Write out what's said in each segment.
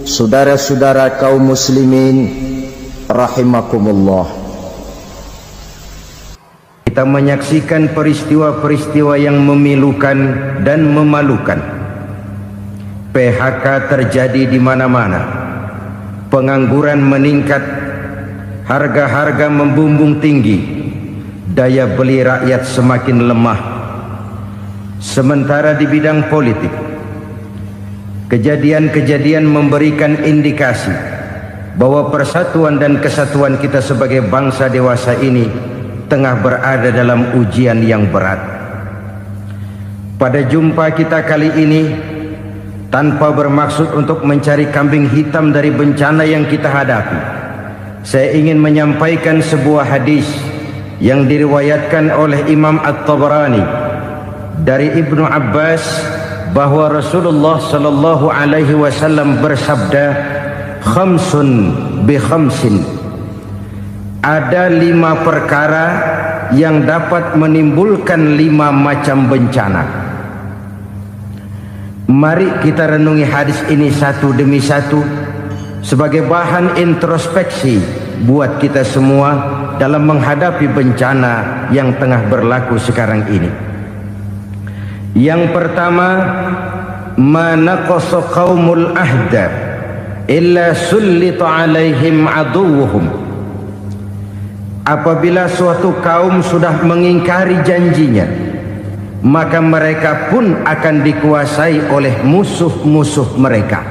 saudara-saudara kaum muslimin rahimakumullah. Kita menyaksikan peristiwa-peristiwa yang memilukan dan memalukan. PHK terjadi di mana-mana. Pengangguran meningkat, harga-harga membumbung tinggi, daya beli rakyat semakin lemah. Sementara di bidang politik, kejadian-kejadian memberikan indikasi bahwa persatuan dan kesatuan kita sebagai bangsa dewasa ini tengah berada dalam ujian yang berat. Pada jumpa kita kali ini, tanpa bermaksud untuk mencari kambing hitam dari bencana yang kita hadapi, saya ingin menyampaikan sebuah hadis yang diriwayatkan oleh Imam At-Tabarani dari Ibnu Abbas, bahwa Rasulullah sallallahu alaihi wasallam bersabda, khamsun bi khamsin, ada 5 perkara yang dapat menimbulkan 5 macam bencana. Mari kita renungi hadis ini satu demi satu sebagai bahan introspeksi buat kita semua dalam menghadapi bencana yang tengah berlaku sekarang ini. Yang pertama, ma naqasa qaumul ahda illa sullita alaihim aduwwuhum. Apabila suatu kaum sudah mengingkari janjinya, maka mereka pun akan dikuasai oleh musuh-musuh mereka.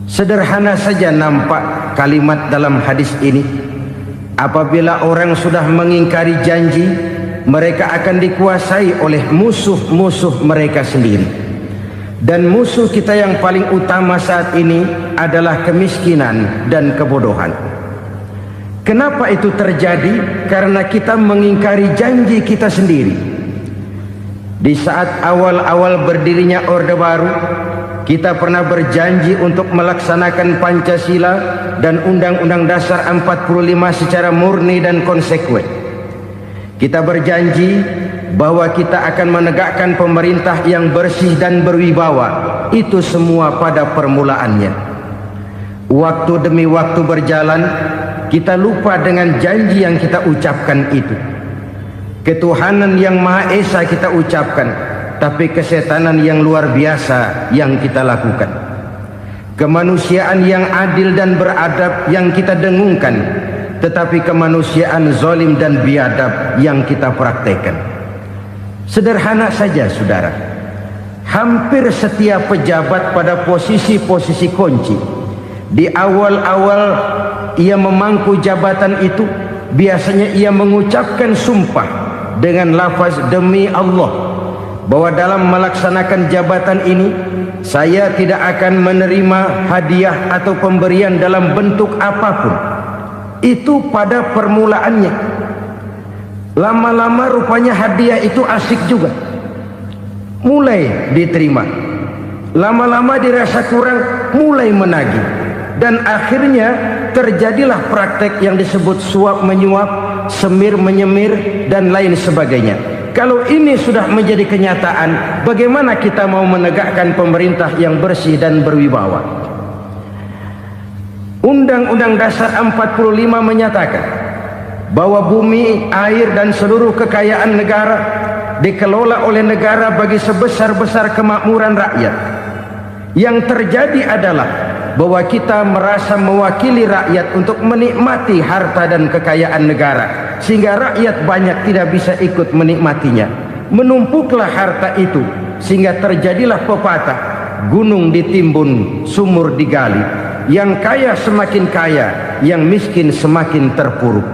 Sederhana saja nampak kalimat dalam hadis ini. Apabila orang sudah mengingkari janji, mereka akan dikuasai oleh musuh-musuh mereka sendiri. Dan musuh kita yang paling utama saat ini adalah kemiskinan dan kebodohan. Kenapa itu terjadi? Karena kita mengingkari janji kita sendiri. Di saat awal-awal berdirinya Orde Baru, kita pernah berjanji untuk melaksanakan Pancasila dan Undang-Undang Dasar 45 secara murni dan konsekuen. Kita berjanji bahwa kita akan menegakkan pemerintah yang bersih dan berwibawa. Itu semua pada permulaannya. Waktu demi waktu berjalan, kita lupa dengan janji yang kita ucapkan itu. Ketuhanan yang Maha Esa kita ucapkan, tapi kesetanan yang luar biasa yang kita lakukan. Kemanusiaan yang adil dan beradab yang kita dengungkan, tetapi kemanusiaan zalim dan biadab yang kita praktekkan. Sederhana saja saudara, hampir setiap pejabat pada posisi-posisi kunci, di awal-awal ia memangku jabatan itu, biasanya ia mengucapkan sumpah dengan lafaz demi Allah, bahwa dalam melaksanakan jabatan ini saya tidak akan menerima hadiah atau pemberian dalam bentuk apapun. Itu pada permulaannya. Lama-lama rupanya hadiah itu asik juga, mulai diterima. Lama-lama dirasa kurang, mulai menagih. Dan akhirnya terjadilah praktek yang disebut suap menyuap, semir menyemir, dan lain sebagainya. Kalau ini sudah menjadi kenyataan, bagaimana kita mau menegakkan pemerintah yang bersih dan berwibawa? Undang-Undang Dasar 45 menyatakan bahwa bumi, air, dan seluruh kekayaan negara dikelola oleh negara bagi sebesar-besar kemakmuran rakyat. Yang terjadi adalah bahwa kita merasa mewakili rakyat untuk menikmati harta dan kekayaan negara, sehingga rakyat banyak tidak bisa ikut menikmatinya. Menumpuklah harta itu sehingga terjadilah pepatah, gunung ditimbun, sumur digali. Yang kaya semakin kaya, yang miskin semakin terpuruk.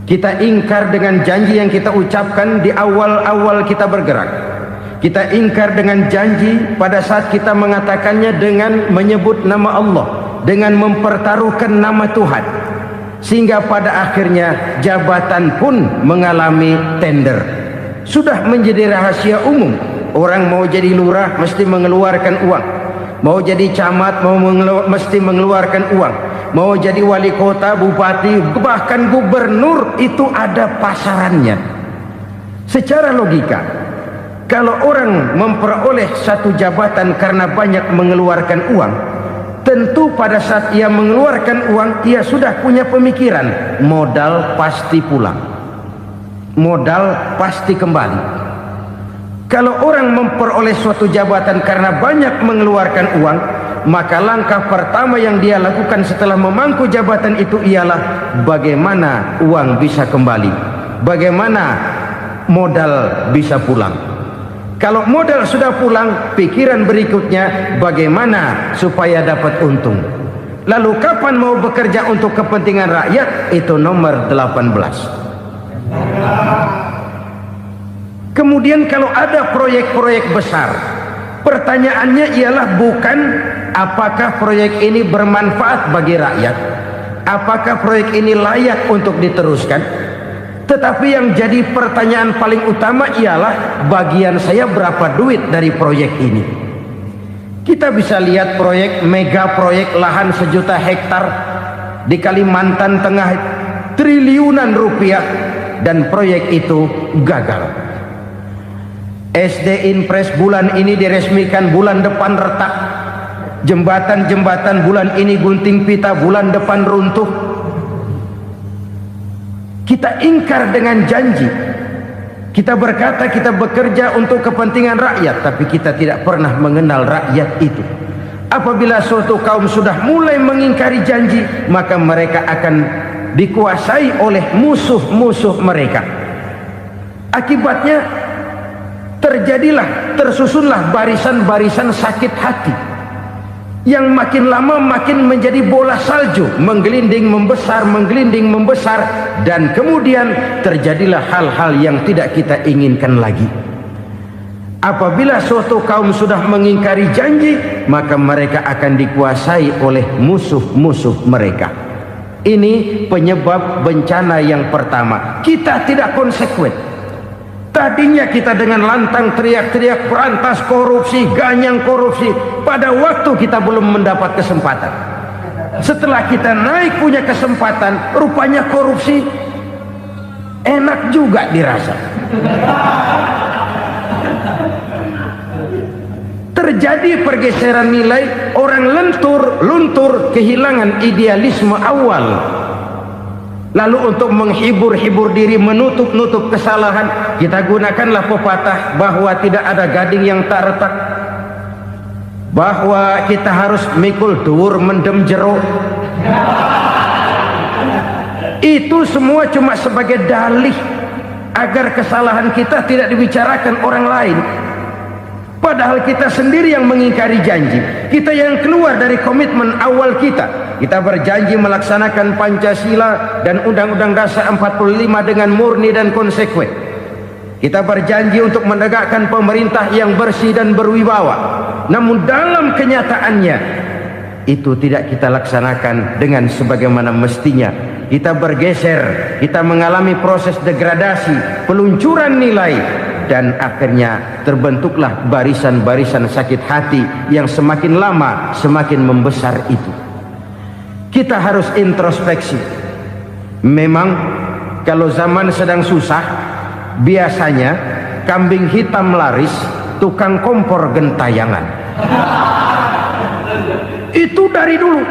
Kita ingkar dengan janji yang kita ucapkan di awal-awal kita bergerak. Kita ingkar dengan janji pada saat kita mengatakannya dengan menyebut nama Allah, dengan mempertaruhkan nama Tuhan. Sehingga pada akhirnya jabatan pun mengalami tender. Sudah menjadi rahasia umum. Orang mau jadi lurah mesti mengeluarkan uang. Mau jadi camat mesti mengeluarkan uang. Mau jadi wali kota, bupati, bahkan gubernur, itu ada pasarannya. Secara logika, Kalau orang memperoleh satu jabatan karena banyak mengeluarkan uang, tentu pada saat ia mengeluarkan uang, ia sudah punya pemikiran, modal pasti pulang, modal pasti kembali. Kalau orang memperoleh suatu jabatan karena banyak mengeluarkan uang, maka langkah pertama yang dia lakukan setelah memangku jabatan itu ialah bagaimana uang bisa kembali, bagaimana modal bisa pulang. Kalau modal sudah pulang, pikiran berikutnya bagaimana supaya dapat untung. Lalu kapan mau bekerja untuk kepentingan rakyat? Itu nomor 18. Kemudian kalau ada proyek-proyek besar, pertanyaannya ialah bukan apakah proyek ini bermanfaat bagi rakyat, apakah proyek ini layak untuk diteruskan, tetapi yang jadi pertanyaan paling utama ialah bagian saya berapa duit dari proyek ini. Kita bisa lihat proyek, mega proyek lahan 1 juta hektar di Kalimantan Tengah, triliunan rupiah, dan proyek itu gagal. SD Inpres bulan ini diresmikan, bulan depan retak. Jembatan-jembatan bulan ini gunting pita, bulan depan runtuh. Kita ingkar dengan janji. Kita berkata kita bekerja untuk kepentingan rakyat, tapi kita tidak pernah mengenal rakyat itu. Apabila suatu kaum sudah mulai mengingkari janji, maka mereka akan dikuasai oleh musuh-musuh mereka. Akibatnya tersusunlah barisan-barisan sakit hati yang makin lama makin menjadi bola salju, menggelinding membesar, dan kemudian terjadilah hal-hal yang tidak kita inginkan lagi. Apabila suatu kaum sudah mengingkari janji, maka mereka akan dikuasai oleh musuh-musuh mereka. Ini penyebab bencana yang pertama. Kita tidak konsekuen. Tadinya kita dengan lantang teriak-teriak berantas korupsi, ganyang korupsi. Pada waktu kita belum mendapat kesempatan. Setelah kita naik punya kesempatan, rupanya korupsi enak juga dirasa. Terjadi pergeseran nilai, orang luntur, kehilangan idealisme awal. Lalu untuk menghibur-hibur diri, menutup-nutup kesalahan, kita gunakanlah pepatah bahwa tidak ada gading yang tak retak, bahwa kita harus mikul dhuwur mendem jero. Itu semua cuma sebagai dalih agar kesalahan kita tidak dibicarakan orang lain. Padahal kita sendiri yang mengingkari janji. Kita yang keluar dari komitmen awal kita. Kita berjanji melaksanakan Pancasila dan Undang-Undang Dasar 45 dengan murni dan konsekuen. Kita berjanji untuk menegakkan pemerintah yang bersih dan berwibawa. Namun dalam kenyataannya itu tidak kita laksanakan dengan sebagaimana mestinya. Kita bergeser, kita mengalami proses degradasi, peluncuran nilai, dan akhirnya terbentuklah barisan-barisan sakit hati yang semakin lama semakin membesar itu. Kita harus introspeksi. Memang kalau zaman sedang susah, biasanya kambing hitam laris, tukang kompor gentayangan. Itu dari dulu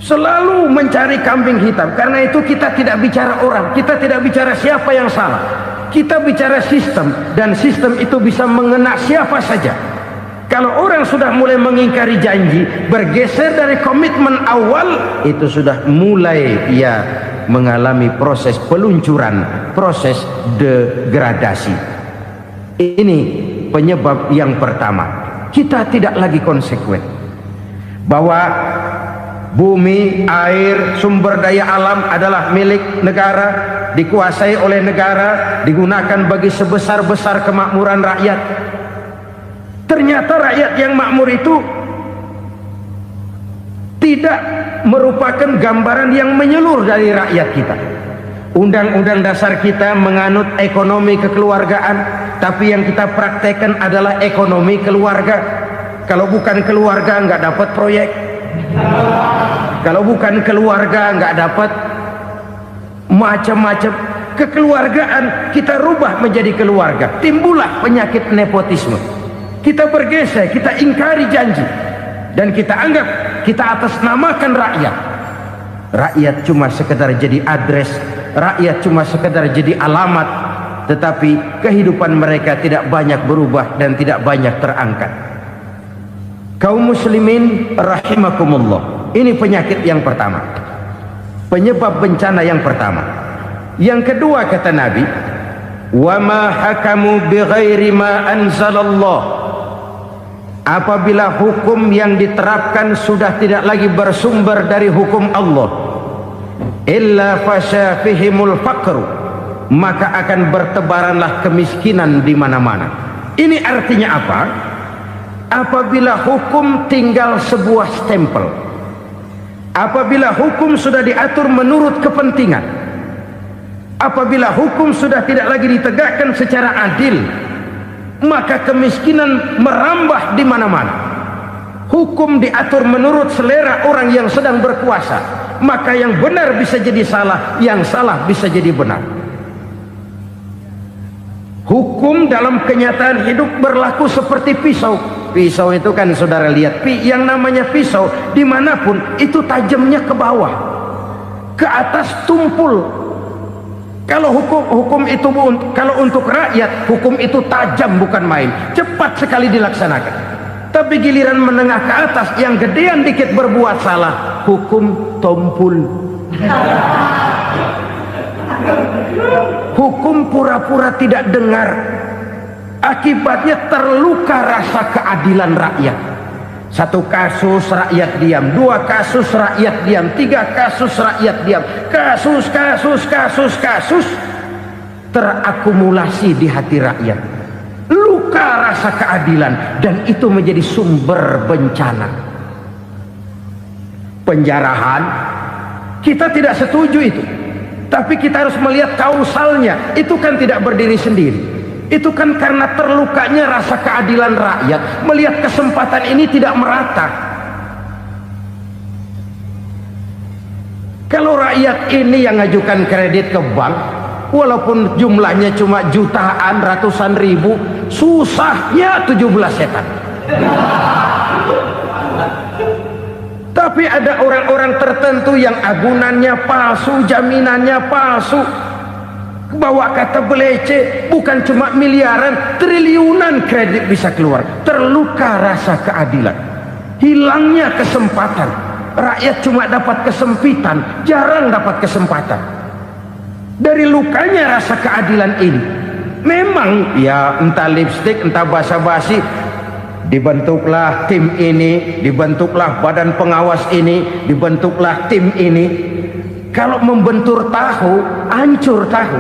selalu mencari kambing hitam. Karena itu kita tidak bicara orang, kita tidak bicara siapa yang salah, kita bicara sistem, dan sistem itu bisa mengena siapa saja. Kalau orang sudah mulai mengingkari janji, bergeser dari komitmen awal, itu sudah mulai ia mengalami proses peluncuran, proses degradasi. Ini penyebab yang pertama. Kita tidak lagi konsekuen bahwa bumi, air, sumber daya alam adalah milik negara, dikuasai oleh negara, digunakan bagi sebesar-besar kemakmuran rakyat. Ternyata rakyat yang makmur itu tidak merupakan gambaran yang menyeluruh dari rakyat kita. Undang-undang dasar kita menganut ekonomi kekeluargaan, tapi yang kita praktekkan adalah ekonomi keluarga. Kalau bukan keluarga nggak dapat proyek. Kalau bukan keluarga nggak dapat macam-macam. kekeluargaan kita rubah menjadi keluarga, timbullah penyakit nepotisme. Kita bergeser, kita ingkari janji, dan kita anggap kita atasnamakan rakyat. Rakyat cuma sekedar jadi address, rakyat cuma sekedar jadi alamat, tetapi kehidupan mereka tidak banyak berubah dan tidak banyak terangkat. Kaum muslimin rahimakumullah, ini penyakit yang pertama, penyebab bencana yang pertama. Yang kedua kata Nabi, wa ma hakamu bighairi ma anzalallah, apabila hukum yang diterapkan sudah tidak lagi bersumber dari hukum Allah, illa fasya fihimul faqru, maka akan bertebaranlah kemiskinan di mana-mana. Ini artinya apa? Apabila hukum tinggal sebuah stempel, apabila hukum sudah diatur menurut kepentingan, apabila hukum sudah tidak lagi ditegakkan secara adil, maka kemiskinan merambah di mana-mana. Hukum diatur menurut selera orang yang sedang berkuasa, maka yang benar bisa jadi salah, yang salah bisa jadi benar. Hukum dalam kenyataan hidup berlaku seperti pisau. Pisau itu kan saudara lihat, yang namanya pisau dimanapun itu tajamnya ke bawah, ke atas tumpul. Kalau hukum itu, kalau untuk rakyat, hukum itu tajam bukan main, cepat sekali dilaksanakan. Tapi giliran menengah ke atas, yang gedean dikit berbuat salah, hukum tumpul. Hukum pura-pura tidak dengar, akibatnya terluka rasa keadilan rakyat. Satu kasus rakyat diam, dua kasus rakyat diam, tiga kasus rakyat diam, kasus terakumulasi di hati rakyat, luka rasa keadilan, dan itu menjadi sumber bencana. Penjarahan, kita tidak setuju itu, tapi kita harus melihat kausalnya. Itu kan tidak berdiri sendiri, itu kan karena terlukanya rasa keadilan rakyat, melihat kesempatan ini tidak merata. Kalau rakyat ini yang ngajukan kredit ke bank, walaupun jumlahnya cuma jutaan, ratusan ribu, susahnya 17 setan. Tapi ada orang-orang tertentu yang agunannya palsu, jaminannya palsu, bawa kata belece, bukan cuma miliaran, triliunan kredit bisa keluar. Terluka rasa keadilan, hilangnya kesempatan. Rakyat cuma dapat kesempitan, jarang dapat kesempatan. Dari lukanya rasa keadilan ini, memang ya entah lipstik, entah basa-basi, dibentuklah tim ini, dibentuklah badan pengawas ini, dibentuklah tim ini. Kalau membentur tahu, hancur tahu.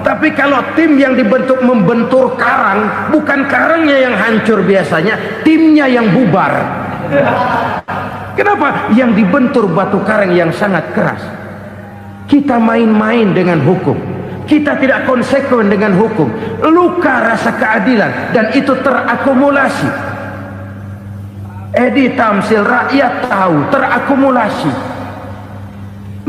Tapi kalau tim yang dibentuk membentur karang, bukan karangnya yang hancur biasanya, timnya yang bubar. Kenapa? Yang dibentur batu karang yang sangat keras. Kita main-main dengan hukum, kita tidak konsekuen dengan hukum, luka rasa keadilan, dan itu terakumulasi. Edi Tamsil, rakyat tahu, terakumulasi,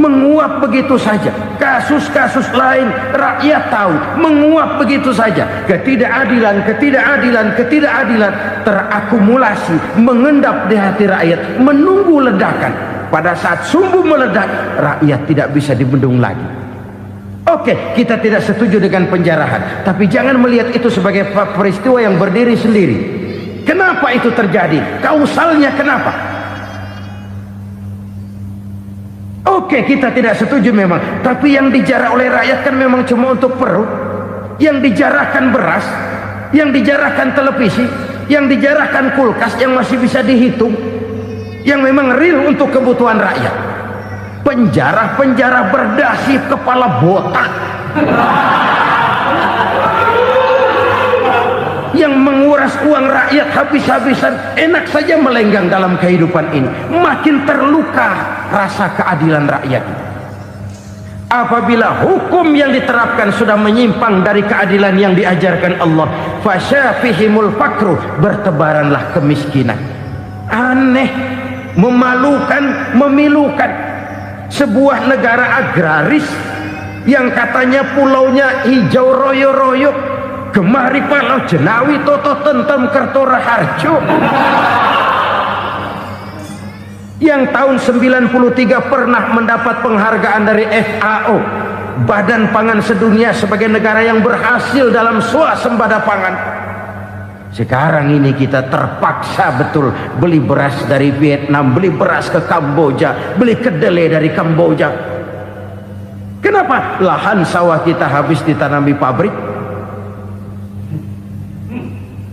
menguap begitu saja. Kasus-kasus lain rakyat tahu, menguap begitu saja. Ketidakadilan terakumulasi, mengendap di hati rakyat, menunggu ledakan. Pada saat sumbu meledak, rakyat tidak bisa dibendung lagi. Oke, kita tidak setuju dengan penjarahan, tapi jangan melihat itu sebagai peristiwa yang berdiri sendiri. Kenapa itu terjadi? Kausalnya kenapa? Oke, kita tidak setuju memang, tapi yang dijarah oleh rakyat kan memang cuma untuk perut. Yang dijarahkan beras, yang dijarahkan televisi, yang dijarahkan kulkas yang masih bisa dihitung, yang memang real untuk kebutuhan rakyat. Penjara berdasi kepala botak yang menguras uang rakyat habis-habisan, enak saja melenggang dalam kehidupan ini. Makin terluka rasa keadilan rakyat. Apabila hukum yang diterapkan sudah menyimpang dari keadilan yang diajarkan Allah, fasyafihimul fakru, bertebaranlah kemiskinan. Aneh, memalukan, memilukan. Sebuah negara agraris yang katanya pulaunya hijau royo-royo, gemari Palau Jenawi Toto Tentem Kertoraharjo, yang tahun 93 pernah mendapat penghargaan dari FAO, Badan Pangan Sedunia, sebagai negara yang berhasil dalam swasembada pangan. Sekarang ini kita terpaksa betul beli beras dari Vietnam, beli beras ke Kamboja, beli kedelai dari Kamboja. Kenapa? Lahan sawah kita habis ditanami pabrik.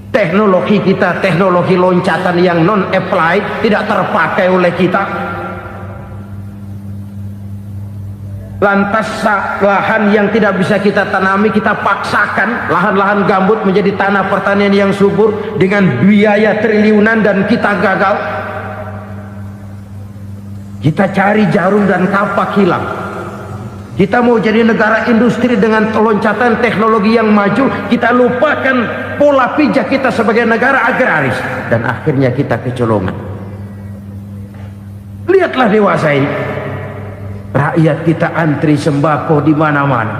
Teknologi kita, teknologi loncatan yang non-applied, tidak terpakai oleh kita. Lantas lahan yang tidak bisa kita tanami, kita paksakan lahan-lahan gambut menjadi tanah pertanian yang subur dengan biaya triliunan, dan kita gagal. Kita cari jarum dan kapak hilang. Kita mau jadi negara industri dengan loncatan teknologi yang maju, kita lupakan pola pijak kita sebagai negara agraris, dan akhirnya kita kecolongan. Lihatlah dewasa ini, rakyat kita antri sembako di mana-mana.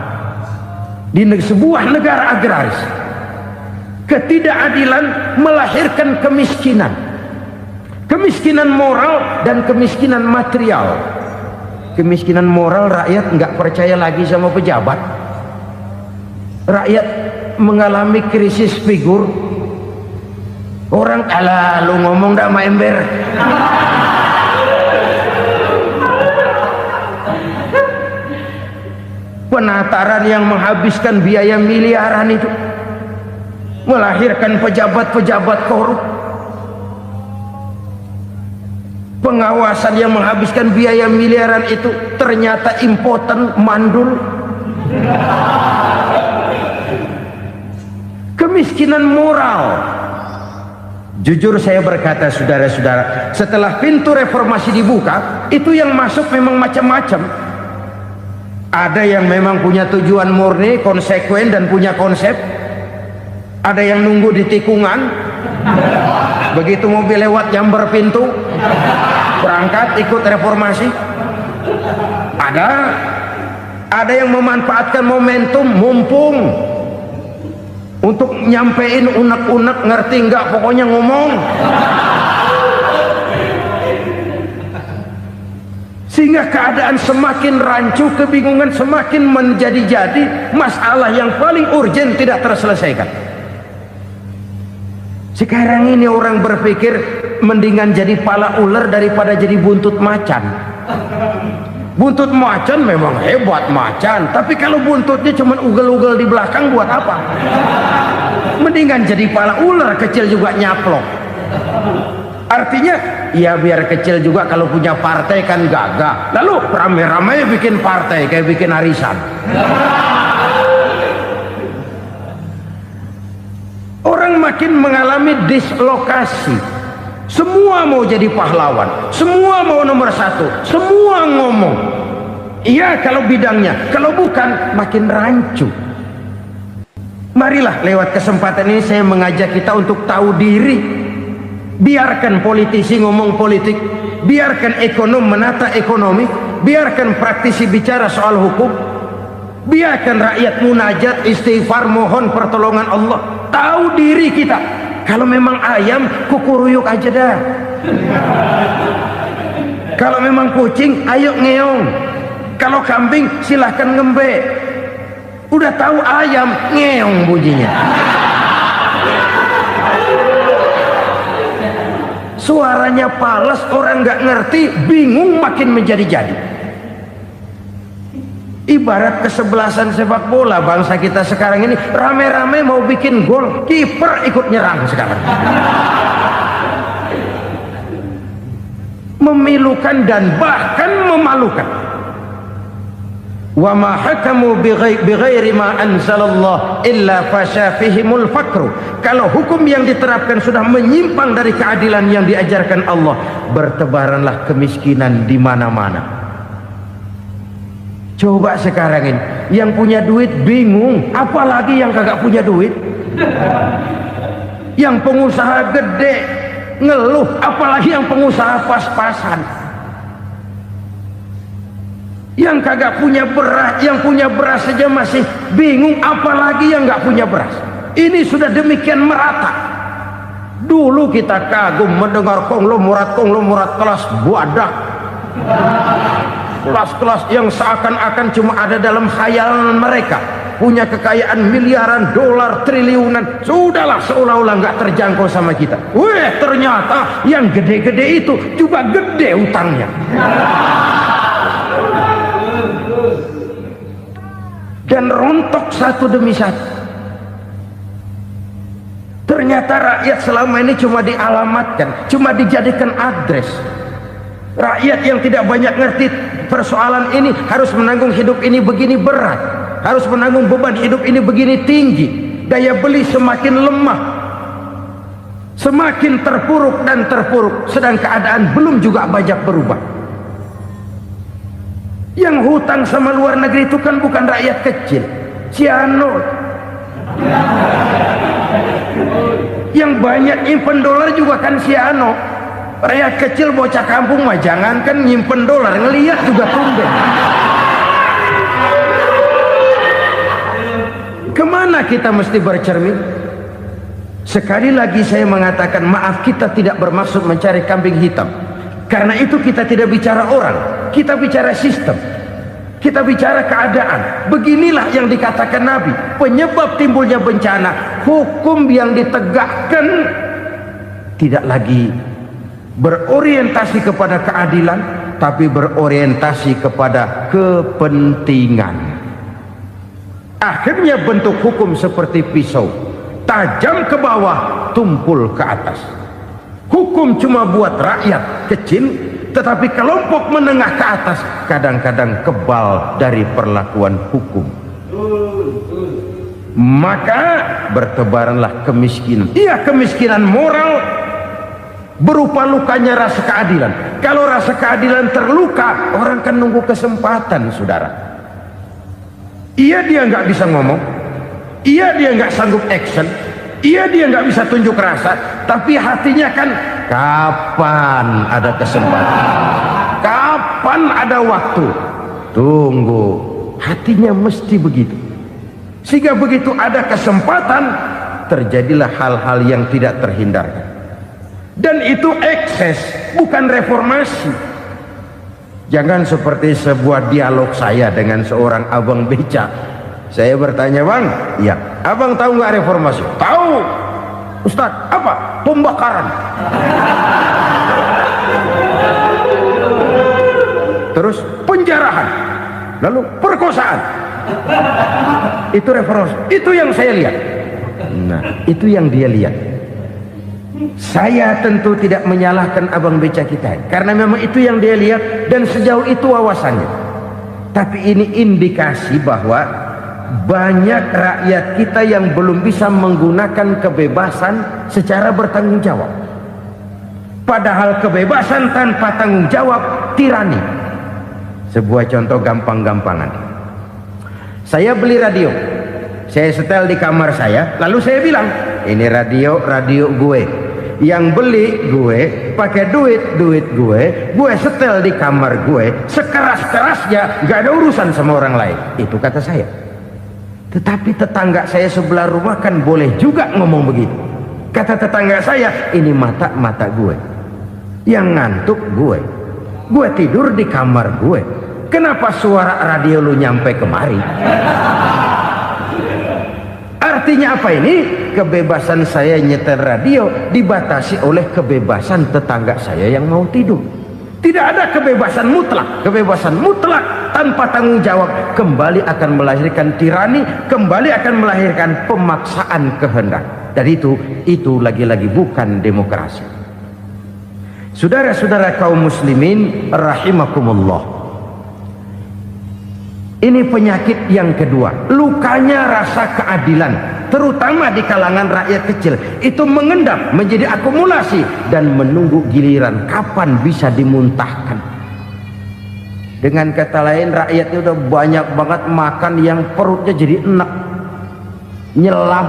Di sebuah negara agraris, ketidakadilan melahirkan kemiskinan, kemiskinan moral dan kemiskinan material. Kemiskinan moral, rakyat nggak percaya lagi sama pejabat. Rakyat mengalami krisis figur. Orang alah lu ngomong dah sama ember. Penataran yang menghabiskan biaya miliaran itu melahirkan pejabat-pejabat korup. Pengawasan yang menghabiskan biaya miliaran itu ternyata impoten, mandul. Kemiskinan moral. Jujur saya berkata, saudara-saudara, setelah pintu reformasi dibuka, itu yang masuk memang macam-macam. Ada yang memang punya tujuan murni, konsekuen dan punya konsep. Ada yang nunggu di tikungan, begitu mobil lewat nyamber pintu, berangkat ikut reformasi. Ada yang memanfaatkan momentum, mumpung, untuk nyampein unek-unek, ngerti nggak, pokoknya ngomong. Sehingga keadaan semakin rancu, kebingungan semakin menjadi-jadi, masalah yang paling urgent tidak terselesaikan. Sekarang ini orang berpikir mendingan jadi pala ular daripada jadi buntut macan. Buntut macan memang hebat macan, tapi kalau buntutnya cuma ugel-ugel di belakang buat apa? Mendingan jadi pala ular, kecil juga nyaplok. Artinya ya biar kecil juga kalau punya partai kan gagah. Lalu rame-rame bikin partai kayak bikin arisan. Orang makin mengalami dislokasi. Semua mau jadi pahlawan, semua mau nomor satu, semua ngomong. Iya kalau bidangnya, kalau bukan makin rancu. Marilah lewat kesempatan ini saya mengajak kita untuk tahu diri. Biarkan politisi ngomong politik, biarkan ekonom menata ekonomi, biarkan praktisi bicara soal hukum, biarkan rakyat munajat, istighfar, mohon pertolongan Allah. Tahu diri kita. Kalau memang ayam, kukuruyuk aja dah. Kalau memang kucing, ayo ngeong. Kalau kambing, silahkan ngembe. Udah tahu ayam, ngeong bunyinya. Suaranya palas, orang nggak ngerti, bingung, makin menjadi-jadi. Ibarat kesebelasan sepak bola bangsa kita sekarang ini, rame-rame mau bikin gol, kiper ikut nyerang sekarang. Memilukan dan bahkan memalukan. Wa ma hakamu bighairi ma anzalallah illa fasha fihimul fakru. Kalau hukum yang diterapkan sudah menyimpang dari keadilan yang diajarkan Allah, bertebaranlah kemiskinan di mana-mana. Coba sekarang ini yang punya duit bingung, apalagi yang kagak punya duit. Yang pengusaha gede ngeluh, apalagi yang pengusaha pas-pasan. Yang kagak punya beras, yang punya beras saja masih bingung, apalagi yang nggak punya beras. Ini sudah demikian merata. Dulu kita kagum mendengar konglomerat kelas buadak, kelas-kelas yang seakan-akan cuma ada dalam khayalan mereka, punya kekayaan miliaran dolar, triliunan. Sudahlah, seolah-olah nggak terjangkau sama kita. Weh, ternyata yang gede-gede itu juga gede utangnya. Dan rontok satu demi satu. Ternyata rakyat selama ini cuma dialamatkan, cuma dijadikan address. Rakyat yang tidak banyak ngerti persoalan ini harus menanggung hidup ini begini berat, harus menanggung beban hidup ini begini tinggi, daya beli semakin lemah, semakin terpuruk dan terpuruk, sedang keadaan belum juga banyak berubah. Yang hutang sama luar negeri itu kan bukan rakyat kecil, Ciano. Yang banyak nyimpen dolar juga kan Ciano. Rakyat kecil bocah kampung mah jangankan nyimpen dolar, ngelihat juga tumben. Kemana kita mesti bercermin? Sekali lagi saya mengatakan maaf, kita tidak bermaksud mencari kambing hitam. Karena itu kita tidak bicara orang, kita bicara sistem, kita bicara keadaan. Beginilah yang dikatakan Nabi, penyebab timbulnya bencana, hukum yang ditegakkan tidak lagi berorientasi kepada keadilan, tapi berorientasi kepada kepentingan. Akhirnya bentuk hukum seperti pisau, tajam ke bawah, tumpul ke atas. Hukum cuma buat rakyat kecil, tetapi kelompok menengah ke atas kadang-kadang kebal dari perlakuan hukum. Maka bertebaranlah kemiskinan. Iya, kemiskinan moral berupa lukanya rasa keadilan. Kalau rasa keadilan terluka, orang kan nunggu kesempatan, saudara. Iya, dia nggak bisa ngomong, iya, dia nggak sanggup action, iya, dia nggak bisa tunjuk rasa, tapi hatinya kan, kapan ada kesempatan, kapan ada waktu, tunggu. Hatinya mesti begitu. Sehingga begitu ada kesempatan, terjadilah hal-hal yang tidak terhindarkan. Dan itu ekses, bukan reformasi. Jangan seperti sebuah dialog saya dengan seorang abang beca. Saya bertanya, bang, ya, abang tahu nggak reformasi? Tahu, Ustaz. Apa? Pembakaran. Terus penjarahan, lalu perkosaan. Itu reformasi. Itu yang saya lihat. Nah, itu yang dia lihat. Saya tentu tidak menyalahkan abang beca kita, karena memang itu yang dia lihat dan sejauh itu wawasannya. Tapi ini indikasi bahwa banyak rakyat kita yang belum bisa menggunakan kebebasan secara bertanggung jawab. Padahal kebebasan tanpa tanggung jawab tirani. Sebuah contoh gampang-gampangan. Saya beli radio, saya setel di kamar saya, lalu saya bilang, ini radio gue. Yang beli gue, pakai duit gue setel di kamar gue, sekeras-kerasnya, gak ada urusan sama orang lain. Itu kata saya. Tetapi tetangga saya sebelah rumah kan boleh juga ngomong begitu. Kata tetangga saya, ini mata gue, yang ngantuk gue tidur di kamar gue, kenapa suara radio lu nyampe kemari? Artinya apa ini? Kebebasan saya nyetel radio dibatasi oleh kebebasan tetangga saya yang mau tidur. Tidak ada kebebasan mutlak. Kebebasan mutlak tanpa tanggung jawab kembali akan melahirkan tirani, kembali akan melahirkan pemaksaan kehendak. Dan itu lagi-lagi bukan demokrasi. Saudara-saudara kaum muslimin rahimakumullah. Ini penyakit yang kedua, lukanya rasa keadilan, terutama di kalangan rakyat kecil. Itu mengendap menjadi akumulasi dan menunggu giliran kapan bisa dimuntahkan. Dengan kata lain, rakyatnya udah banyak banget makan yang perutnya jadi enak, nyelam.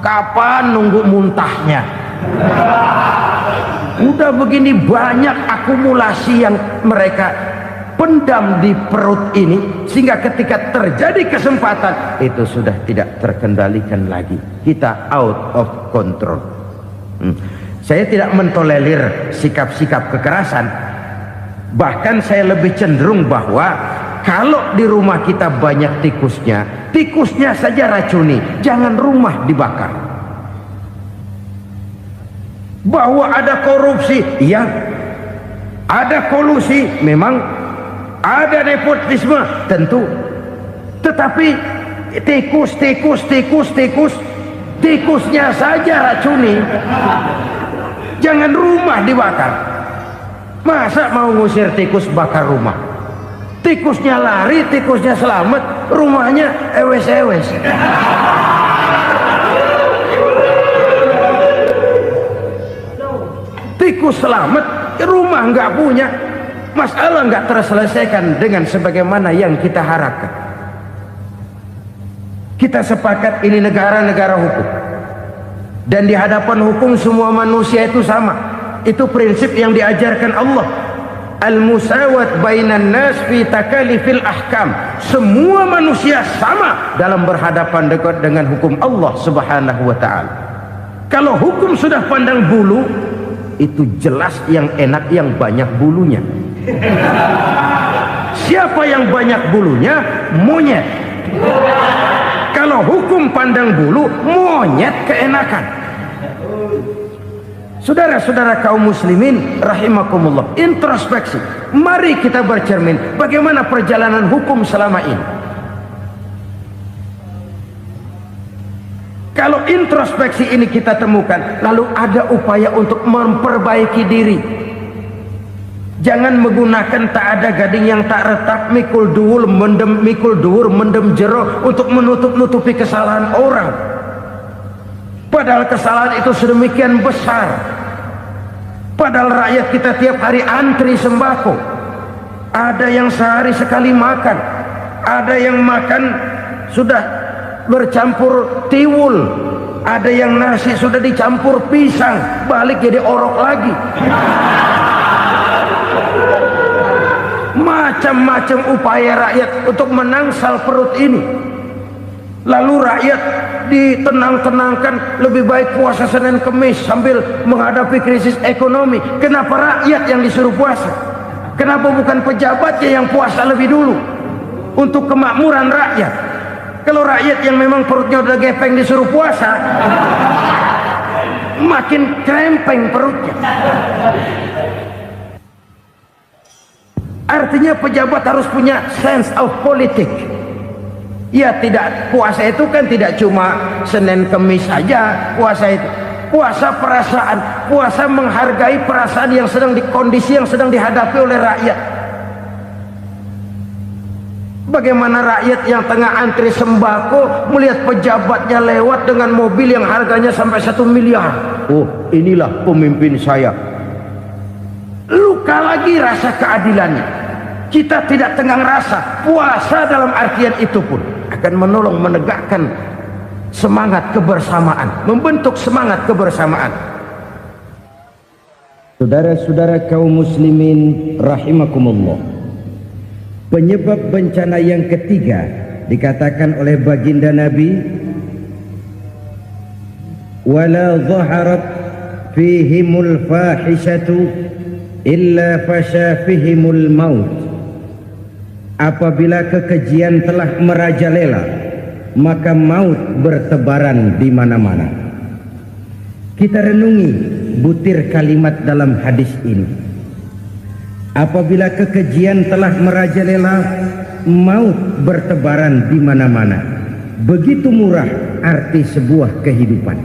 Kapan nunggu muntahnya? Udah begini banyak akumulasi yang mereka pendam di perut ini, sehingga ketika terjadi kesempatan itu sudah tidak terkendalikan lagi, kita out of control. Saya tidak mentolerir sikap-sikap kekerasan, bahkan saya lebih cenderung bahwa kalau di rumah kita banyak tikusnya saja racuni, jangan rumah dibakar. Bahwa ada korupsi, ya, ada kolusi, memang ada nepotisme, tentu. Tetapi tikusnya saja racuni, jangan rumah dibakar. Masa mau ngusir tikus bakar rumah? Tikusnya lari, tikusnya selamat, rumahnya ewes-ewes. Tikus selamat, rumah nggak punya, masalah nggak terselesaikan dengan sebagaimana yang kita harapkan. Kita sepakat ini negara hukum, dan di hadapan hukum semua manusia itu sama. Itu prinsip yang diajarkan Allah. Al-musawat bainan nas fi takalifil ahkam. Semua manusia sama dalam berhadapan dekat dengan hukum Allah Subhanahu wa taala. Kalau hukum sudah pandang bulu, itu jelas yang enak yang banyak bulunya. Siapa yang banyak bulunya? Monyet. Kalau hukum pandang bulu, monyet keenakan. Saudara-saudara kaum muslimin rahimakumullah, introspeksi. Mari kita bercermin bagaimana perjalanan hukum selama ini. Kalau introspeksi ini kita temukan, lalu ada upaya untuk memperbaiki diri. Jangan menggunakan tak ada gading yang tak retak, mikul duwur mendem jero untuk menutup-nutupi kesalahan orang. Padahal kesalahan itu sedemikian besar. Padahal rakyat kita tiap hari antri sembako. Ada yang sehari sekali makan, ada yang makan sudah bercampur tiwul, ada yang nasi sudah dicampur pisang, balik jadi orok lagi. Macam-macam upaya rakyat untuk menangsal perut ini. Lalu rakyat ditenang-tenangkan, lebih baik puasa Senin Kemis sambil menghadapi krisis ekonomi. Kenapa rakyat yang disuruh puasa? Kenapa bukan pejabatnya yang puasa lebih dulu untuk kemakmuran rakyat? Kalau rakyat yang memang perutnya udah gepeng disuruh puasa, makin krempeng perutnya. Artinya pejabat harus punya sense of politics. Ya, tidak, puasa itu kan tidak cuma Senin Kemis saja. Puasa itu puasa perasaan, puasa menghargai perasaan yang sedang kondisi yang sedang dihadapi oleh rakyat. Bagaimana rakyat yang tengah antri sembako melihat pejabatnya lewat dengan mobil yang harganya sampai 1 miliar. Oh, inilah pemimpin saya. Luka lagi rasa keadilannya. Kita tidak tenggang rasa. Puasa dalam artian itu pun akan menolong menegakkan semangat kebersamaan, membentuk semangat kebersamaan. Saudara-saudara kaum muslimin rahimakumullah, penyebab bencana yang ketiga dikatakan oleh baginda Nabi, wala zaharat fihimul fahishatu illa fasha fihimul maut. Apabila kekejian telah merajalela, maka maut bertebaran di mana-mana. Kita renungi butir kalimat dalam hadis ini. Apabila kekejian telah merajalela, maut bertebaran di mana-mana. Begitu murah arti sebuah kehidupan.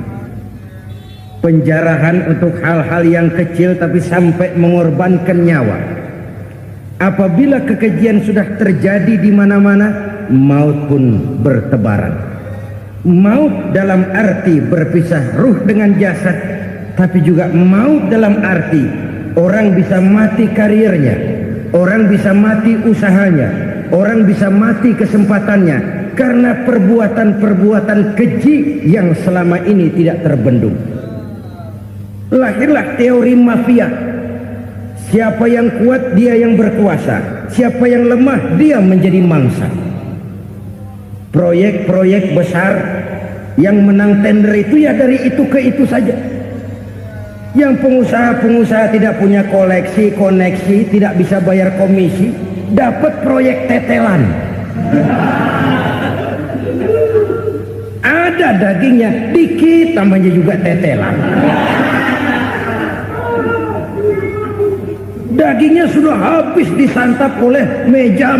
Penjarahan untuk hal-hal yang kecil tapi sampai mengorbankan nyawa. Apabila kekejian sudah terjadi di mana-mana, maut pun bertebaran. Maut dalam arti berpisah ruh dengan jasad, tapi juga maut dalam arti orang bisa mati karirnya, orang bisa mati usahanya, orang bisa mati kesempatannya karena perbuatan-perbuatan keji yang selama ini tidak terbendung. Lahirlah teori mafia. Siapa yang kuat dia yang berkuasa, siapa yang lemah dia menjadi mangsa. Proyek-proyek besar yang menang tender itu ya dari itu ke itu saja. Yang pengusaha-pengusaha tidak punya koneksi, tidak bisa bayar komisi, dapat proyek tetelan. Ada dagingnya dikit, tambahnya juga tetelan. Dagingnya sudah habis disantap oleh meja.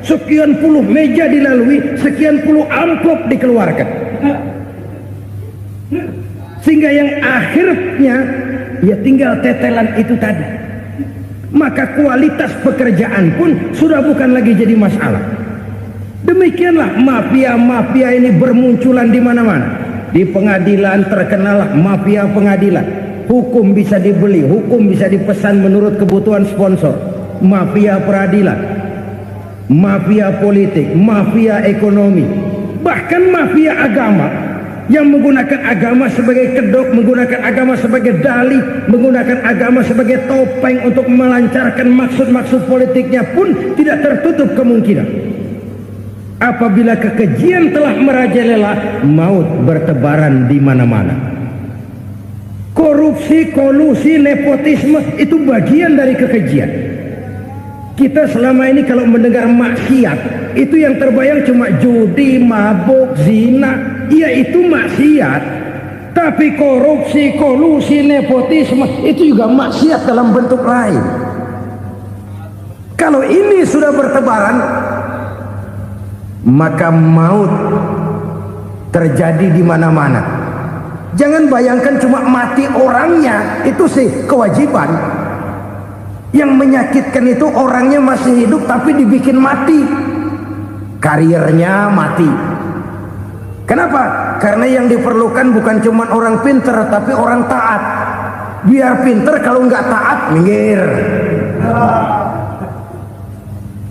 Sekian puluh meja dilalui, sekian puluh amplop dikeluarkan. Sehingga yang akhirnya ya tinggal tetelan itu tadi. Maka kualitas pekerjaan pun sudah bukan lagi jadi masalah. Demikianlah mafia-mafia ini bermunculan di mana-mana. Di pengadilan terkenal mafia pengadilan. Hukum bisa dibeli, hukum bisa dipesan menurut kebutuhan sponsor. Mafia peradilan, mafia politik, mafia ekonomi, bahkan mafia agama yang menggunakan agama sebagai kedok, menggunakan agama sebagai dalih, menggunakan agama sebagai topeng untuk melancarkan maksud-maksud politiknya pun tidak tertutup kemungkinan. Apabila kekejian telah merajalela, maut bertebaran di mana-mana. Korupsi, kolusi, nepotisme itu bagian dari kekejian. Kita selama ini kalau mendengar maksiat, itu yang terbayang cuma judi, mabuk, zina. Iya, itu maksiat. Tapi korupsi, kolusi, nepotisme itu juga maksiat dalam bentuk lain. Kalau ini sudah bertebaran, maka maut terjadi di mana-mana. Jangan bayangkan cuma mati orangnya, itu sih kewajiban. Yang menyakitkan itu orangnya masih hidup tapi dibikin mati, karirnya mati. Kenapa? Karena yang diperlukan bukan cuma orang pinter tapi orang taat. Biar pinter, kalau nggak taat minggir.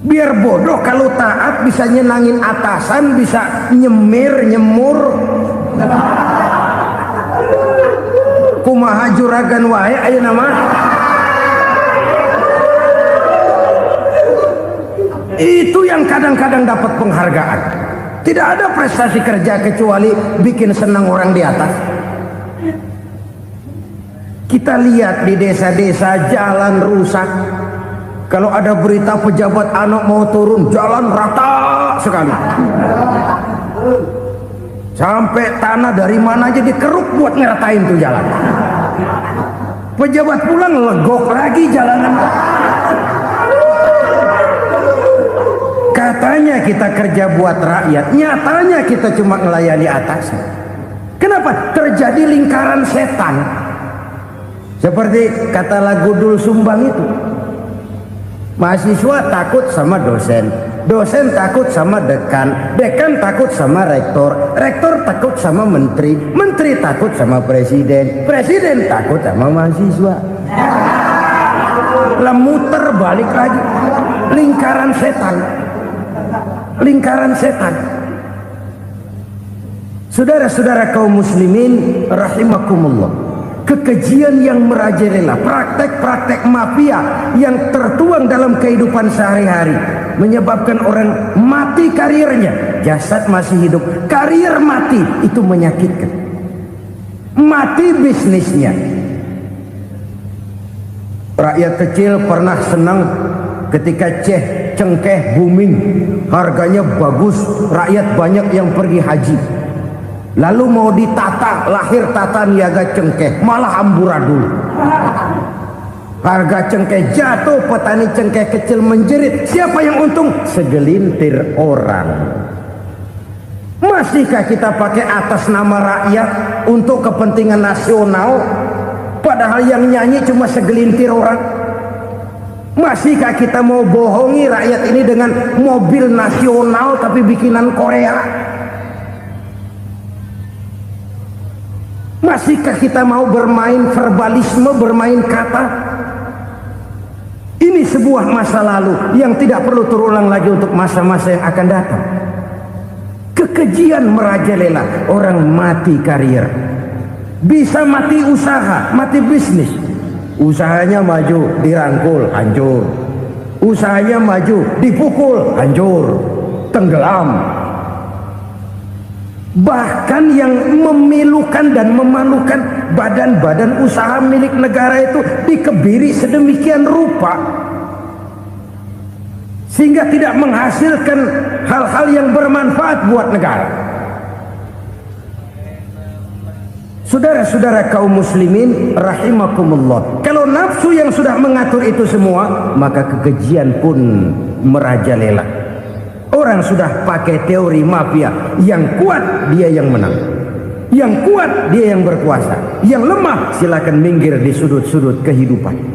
Biar bodoh, kalau taat bisa nyenangin atasan, bisa nyemir, nyemur. Kumaha juragan wae ayo nama. Itu yang kadang-kadang dapat penghargaan. Tidak ada prestasi kerja kecuali bikin senang orang di atas. Kita lihat di desa-desa jalan rusak. Kalau ada berita pejabat anak mau turun, jalan rata sekali. Sampai tanah dari mana aja dikeruk buat ngeratain tuh jalan. Pejabat pulang legok lagi jalanan. Katanya kita kerja buat rakyat, nyatanya kita cuma melayani atas. Kenapa? Terjadi lingkaran setan. Seperti kata lagu Dul Sumbang itu. Mahasiswa takut sama dosen, dosen takut sama dekan, dekan takut sama rektor, rektor takut sama menteri, menteri takut sama presiden, presiden takut sama mahasiswa. Lah muter balik lagi, lingkaran setan, lingkaran setan. Saudara-saudara kaum muslimin rahimakumullah, kekejian yang merajalela, praktek-praktek mafia yang tertuang dalam kehidupan sehari-hari menyebabkan orang mati karirnya, jasad masih hidup, karir mati, itu menyakitkan. Mati bisnisnya. Rakyat kecil pernah senang ketika cengkeh booming, harganya bagus, rakyat banyak yang pergi haji. Lalu mau ditata, lahir tata niaga cengkeh, malah amburadul. Harga cengkeh jatuh, petani cengkeh kecil menjerit. Siapa yang untung? Segelintir orang. Masihkah kita pakai atas nama rakyat untuk kepentingan nasional, padahal yang nyanyi cuma segelintir orang? Masihkah kita mau bohongi rakyat ini dengan mobil nasional tapi bikinan Korea? Masihkah kita mau bermain verbalisme, bermain kata? Ini sebuah masa lalu yang tidak perlu terulang lagi untuk masa-masa yang akan datang. Kekejian merajalela, orang mati karir, bisa mati usaha, mati bisnis. Usahanya maju, dirangkul, hancur. Usahanya maju, dipukul, hancur, tenggelam. Bahkan yang memilukan dan memalukan badan-badan usaha milik negara itu dikebiri sedemikian rupa sehingga tidak menghasilkan hal-hal yang bermanfaat buat negara. Saudara-saudara kaum muslimin rahimakumullah, kalau nafsu yang sudah mengatur itu semua, maka kekejian pun merajalela. Orang sudah pakai teori mafia, yang kuat dia yang menang, yang kuat dia yang berkuasa, yang lemah silakan minggir di sudut-sudut kehidupan.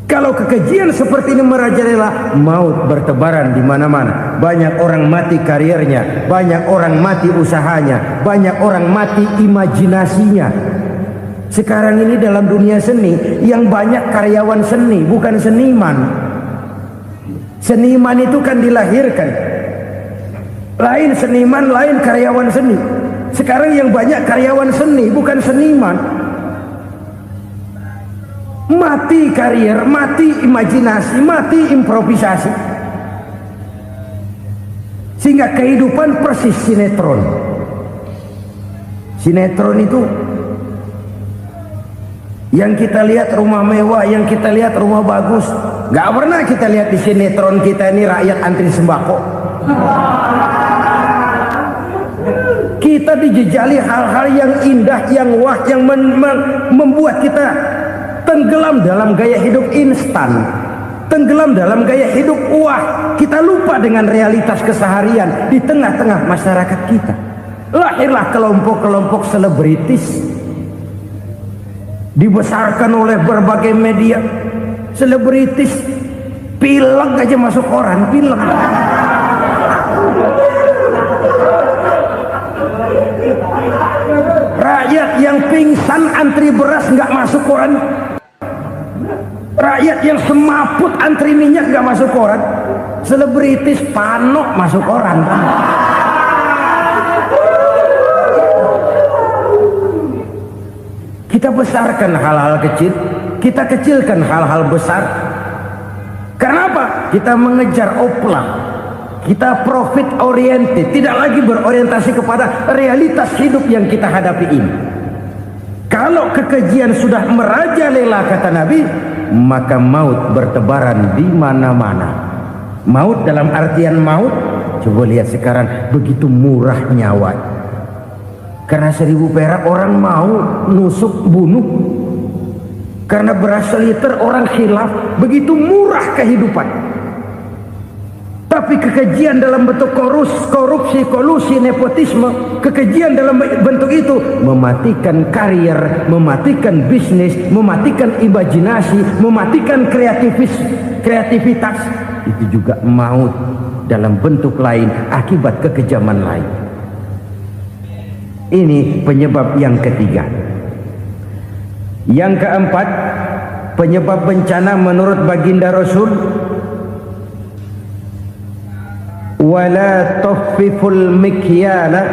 Kalau kekejian seperti ini merajalela, maut bertebaran di mana-mana. Banyak orang mati karirnya, banyak orang mati usahanya, banyak orang mati imajinasinya. Sekarang ini dalam dunia seni yang banyak karyawan seni, bukan seniman. Seniman itu kan dilahirkan, lain seniman, lain karyawan seni. Sekarang yang banyak karyawan seni, bukan seniman. Mati karier, mati imajinasi, mati improvisasi, sehingga kehidupan persis sinetron. Sinetron itu yang kita lihat rumah mewah, yang kita lihat rumah bagus, gak pernah kita lihat di sinetron kita ini rakyat antri sembako. Kita dijejali hal-hal yang indah, yang wah, yang membuat kita tenggelam dalam gaya hidup instan, tenggelam dalam gaya hidup wah. Kita lupa dengan realitas keseharian di tengah-tengah masyarakat kita. Lahirlah kelompok-kelompok selebritis, dibesarkan oleh berbagai media. Selebritis pilek aja masuk koran, pilek. Rakyat yang pingsan antri beras nggak masuk koran. Rakyat yang semaput antri minyak nggak masuk koran. Selebritis panok masuk koran. Kita besarkan hal-hal kecil, kita kecilkan hal-hal besar. Karena apa? Kita mengejar oplah, kita profit oriented, tidak lagi berorientasi kepada realitas hidup yang kita hadapi ini. Kalau kekejian sudah merajalela, kata Nabi, maka maut bertebaran di mana-mana. Maut dalam artian maut, coba lihat sekarang begitu murah nyawa. Karena 1000 perak orang mau nusuk bunuh. Karena beras seliter orang khilaf, begitu murah kehidupan. Tapi kekejian dalam bentuk korupsi, kolusi, nepotisme, kekejian dalam bentuk itu mematikan karier, mematikan bisnis, mematikan imajinasi, mematikan kreativitas. Itu juga maut dalam bentuk lain akibat kekejaman lain. Ini penyebab yang ketiga. Yang keempat, penyebab bencana menurut baginda Rasul, wala tuffiful mikyala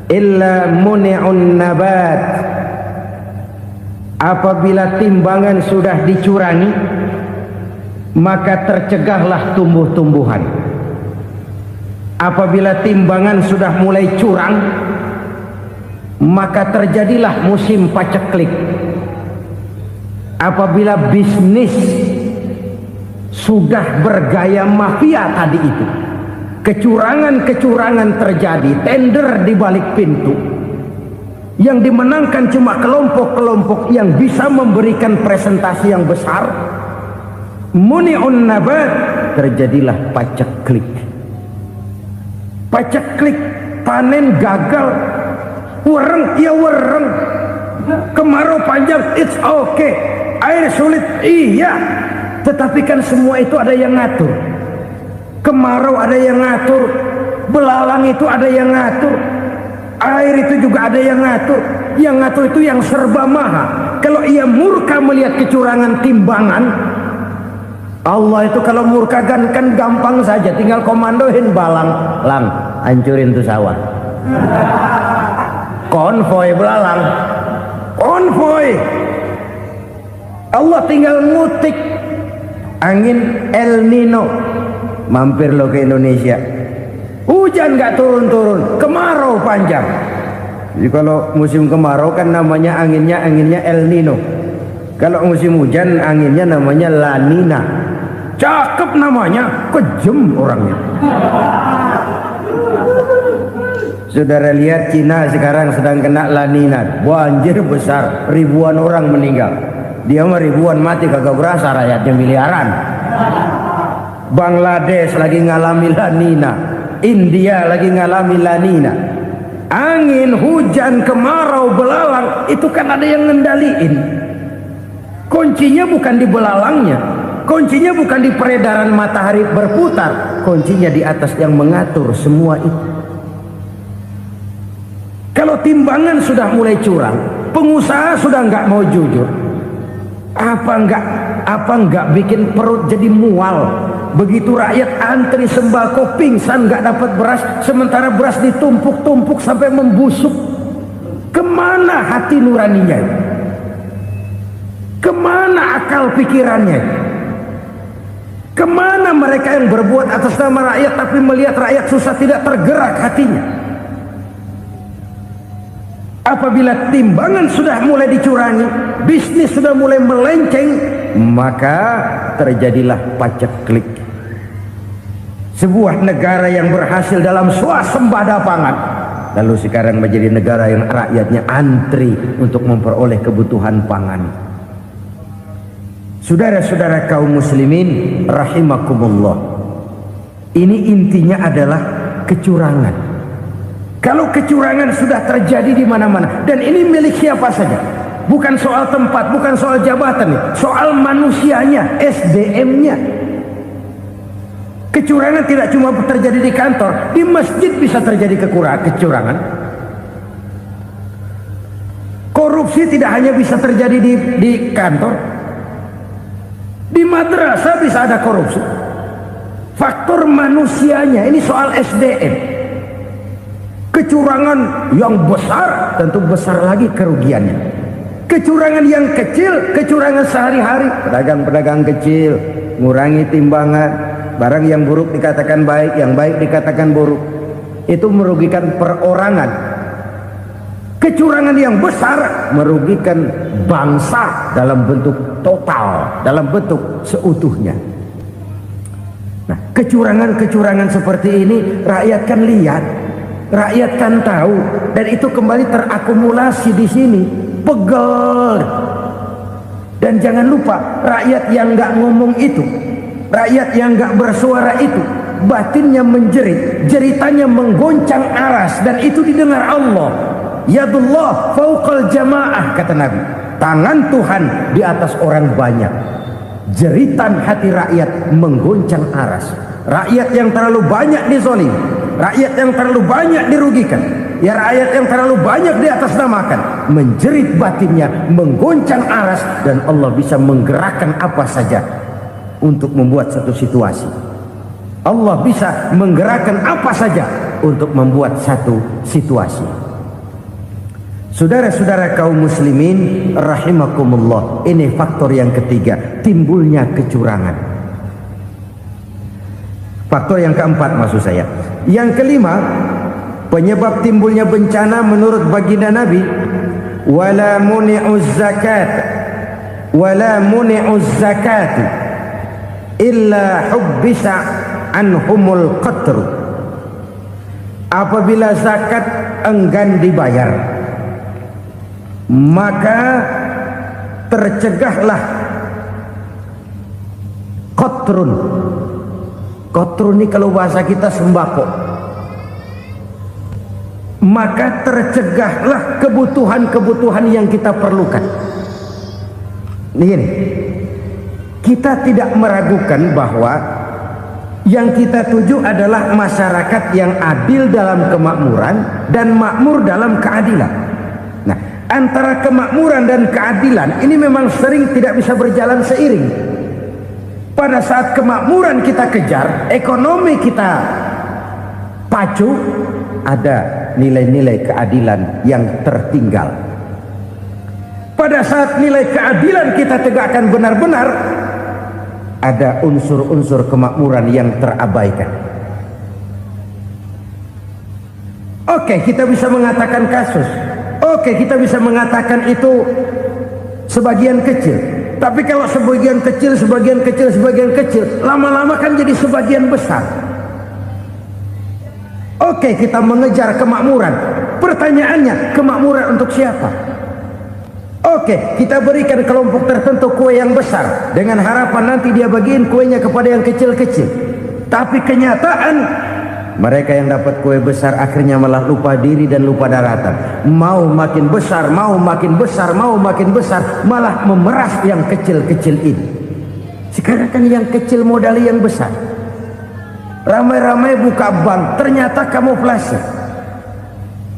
illa muni'un nabat. Apabila timbangan sudah dicurangi, maka tercegahlah tumbuh-tumbuhan. Apabila timbangan sudah mulai curang, maka terjadilah musim paceklik. Apabila bisnis sudah bergaya mafia tadi itu, kecurangan-kecurangan terjadi, tender di balik pintu, yang dimenangkan cuma kelompok-kelompok yang bisa memberikan presentasi yang besar, muni'un nabat, terjadilah paceklik. Paceklik, panen gagal, wereng, ya wereng, kemarau panjang, it's okay, air sulit, iya. Tetapi kan semua itu ada yang ngatur. Kemarau ada yang ngatur, belalang itu ada yang ngatur, air itu juga ada yang ngatur. Yang ngatur itu yang serba maha. Kalau ia murka melihat kecurangan timbangan, Allah itu kalau murka kan gampang saja, tinggal komandoin balang, lang, hancurin tuh sawah. Konvoy belalang, konvoy. Allah tinggal ngutik angin El Nino. Mampir lo ke Indonesia, hujan nggak turun-turun, kemarau panjang. Jadi kalau musim kemarau kan namanya anginnya El Nino. Kalau musim hujan anginnya namanya La Nina. Cakep namanya, kejem orangnya. Saudara lihat Cina sekarang sedang kena La Nina, banjir besar, ribuan orang meninggal. Dia mah ribuan mati kagak berasa, rakyatnya miliaran. Bangladesh lagi ngalami La Nina, India lagi ngalami La Nina. Angin, hujan, kemarau, belalang itu kan ada yang ngendaliin. Kuncinya bukan di belalangnya, kuncinya bukan di peredaran matahari berputar, kuncinya di atas yang mengatur semua itu. Kalau timbangan sudah mulai curang, pengusaha sudah nggak mau jujur, apa nggak bikin perut jadi mual. Begitu rakyat antri sembako pingsan nggak dapat beras, sementara beras ditumpuk-tumpuk sampai membusuk. Kemana hati nuraninya? Kemana akal pikirannya? Kemana mereka yang berbuat atas nama rakyat tapi melihat rakyat susah tidak tergerak hatinya? Apabila timbangan sudah mulai dicurangi, bisnis sudah mulai melenceng, maka terjadilah paceklik. Sebuah negara yang berhasil dalam swasembada pangan, lalu sekarang menjadi negara yang rakyatnya antri untuk memperoleh kebutuhan pangan. Saudara-saudara kaum muslimin rahimakumullah, ini intinya adalah kecurangan. Kalau kecurangan sudah terjadi di mana-mana, dan ini milik siapa saja, bukan soal tempat, bukan soal jabatan, soal manusianya, SDM-nya. Kecurangan tidak cuma terjadi di kantor, di masjid bisa terjadi kecurangan. Korupsi tidak hanya bisa terjadi di kantor, di madrasah bisa ada korupsi. Faktor manusianya, ini soal SDM. Kecurangan yang besar tentu besar lagi kerugiannya. Kecurangan yang kecil, kecurangan sehari-hari, pedagang-pedagang kecil ngurangi timbangan, barang yang buruk dikatakan baik, yang baik dikatakan buruk, itu merugikan perorangan. Kecurangan yang besar merugikan bangsa dalam bentuk total, dalam bentuk seutuhnya. Nah, kecurangan-kecurangan seperti ini rakyat kan lihat, rakyat kan tahu, dan itu kembali terakumulasi di sini, pegel. Dan jangan lupa, rakyat yang nggak ngomong itu, rakyat yang nggak bersuara itu, batinnya menjerit, jeritannya menggoncang aras, dan itu didengar Allah. Yadullah fauqal jamaah, kata Nabi, tangan Tuhan di atas orang banyak. Jeritan hati rakyat menggoncang aras. Rakyat yang terlalu banyak dizolim, rakyat yang terlalu banyak dirugikan, ya rakyat yang terlalu banyak di atas namakan, menjerit batinnya, menggoncang aras, dan Allah bisa menggerakkan apa saja untuk membuat satu situasi. Allah bisa menggerakkan apa saja untuk membuat satu situasi. Saudara-saudara kaum muslimin rahimakumullah, ini faktor yang ketiga, timbulnya kecurangan. Faktor yang keempat maksud saya. Yang kelima, penyebab timbulnya bencana menurut baginda Nabi, wala muni'uz zakat wala muni'uz zakat illa hubbisa anhumul qatr. Apabila zakat enggan dibayar, maka tercegahlah qatrun. Qatrun ini kalau bahasa kita sembako. Maka tercegahlah kebutuhan-kebutuhan yang kita perlukan. Ini, kita tidak meragukan bahwa yang kita tuju adalah masyarakat yang adil dalam kemakmuran dan makmur dalam keadilan. Nah, antara kemakmuran dan keadilan ini memang sering tidak bisa berjalan seiring. Pada saat kemakmuran kita kejar, ekonomi kita pacu, ada nilai-nilai keadilan yang tertinggal. pada saat nilai keadilan kita tegakkan benar-benar, ada unsur-unsur kemakmuran yang terabaikan. Oke, kita bisa mengatakan kasus. Oke, kita bisa mengatakan itu sebagian kecil. Tapi kalau sebagian kecil, lama-lama kan jadi sebagian besar. Oke, kita mengejar kemakmuran. Pertanyaannya, kemakmuran untuk siapa? Oke, kita berikan kelompok tertentu kue yang besar dengan harapan nanti dia bagiin kuenya kepada yang kecil-kecil. Tapi kenyataan, mereka yang dapat kue besar akhirnya malah lupa diri dan lupa daratan. Mau makin besar, malah memeras yang kecil-kecil ini. Sekarang kan yang kecil modali yang besar. Ramai-ramai buka bank, ternyata kamuflase.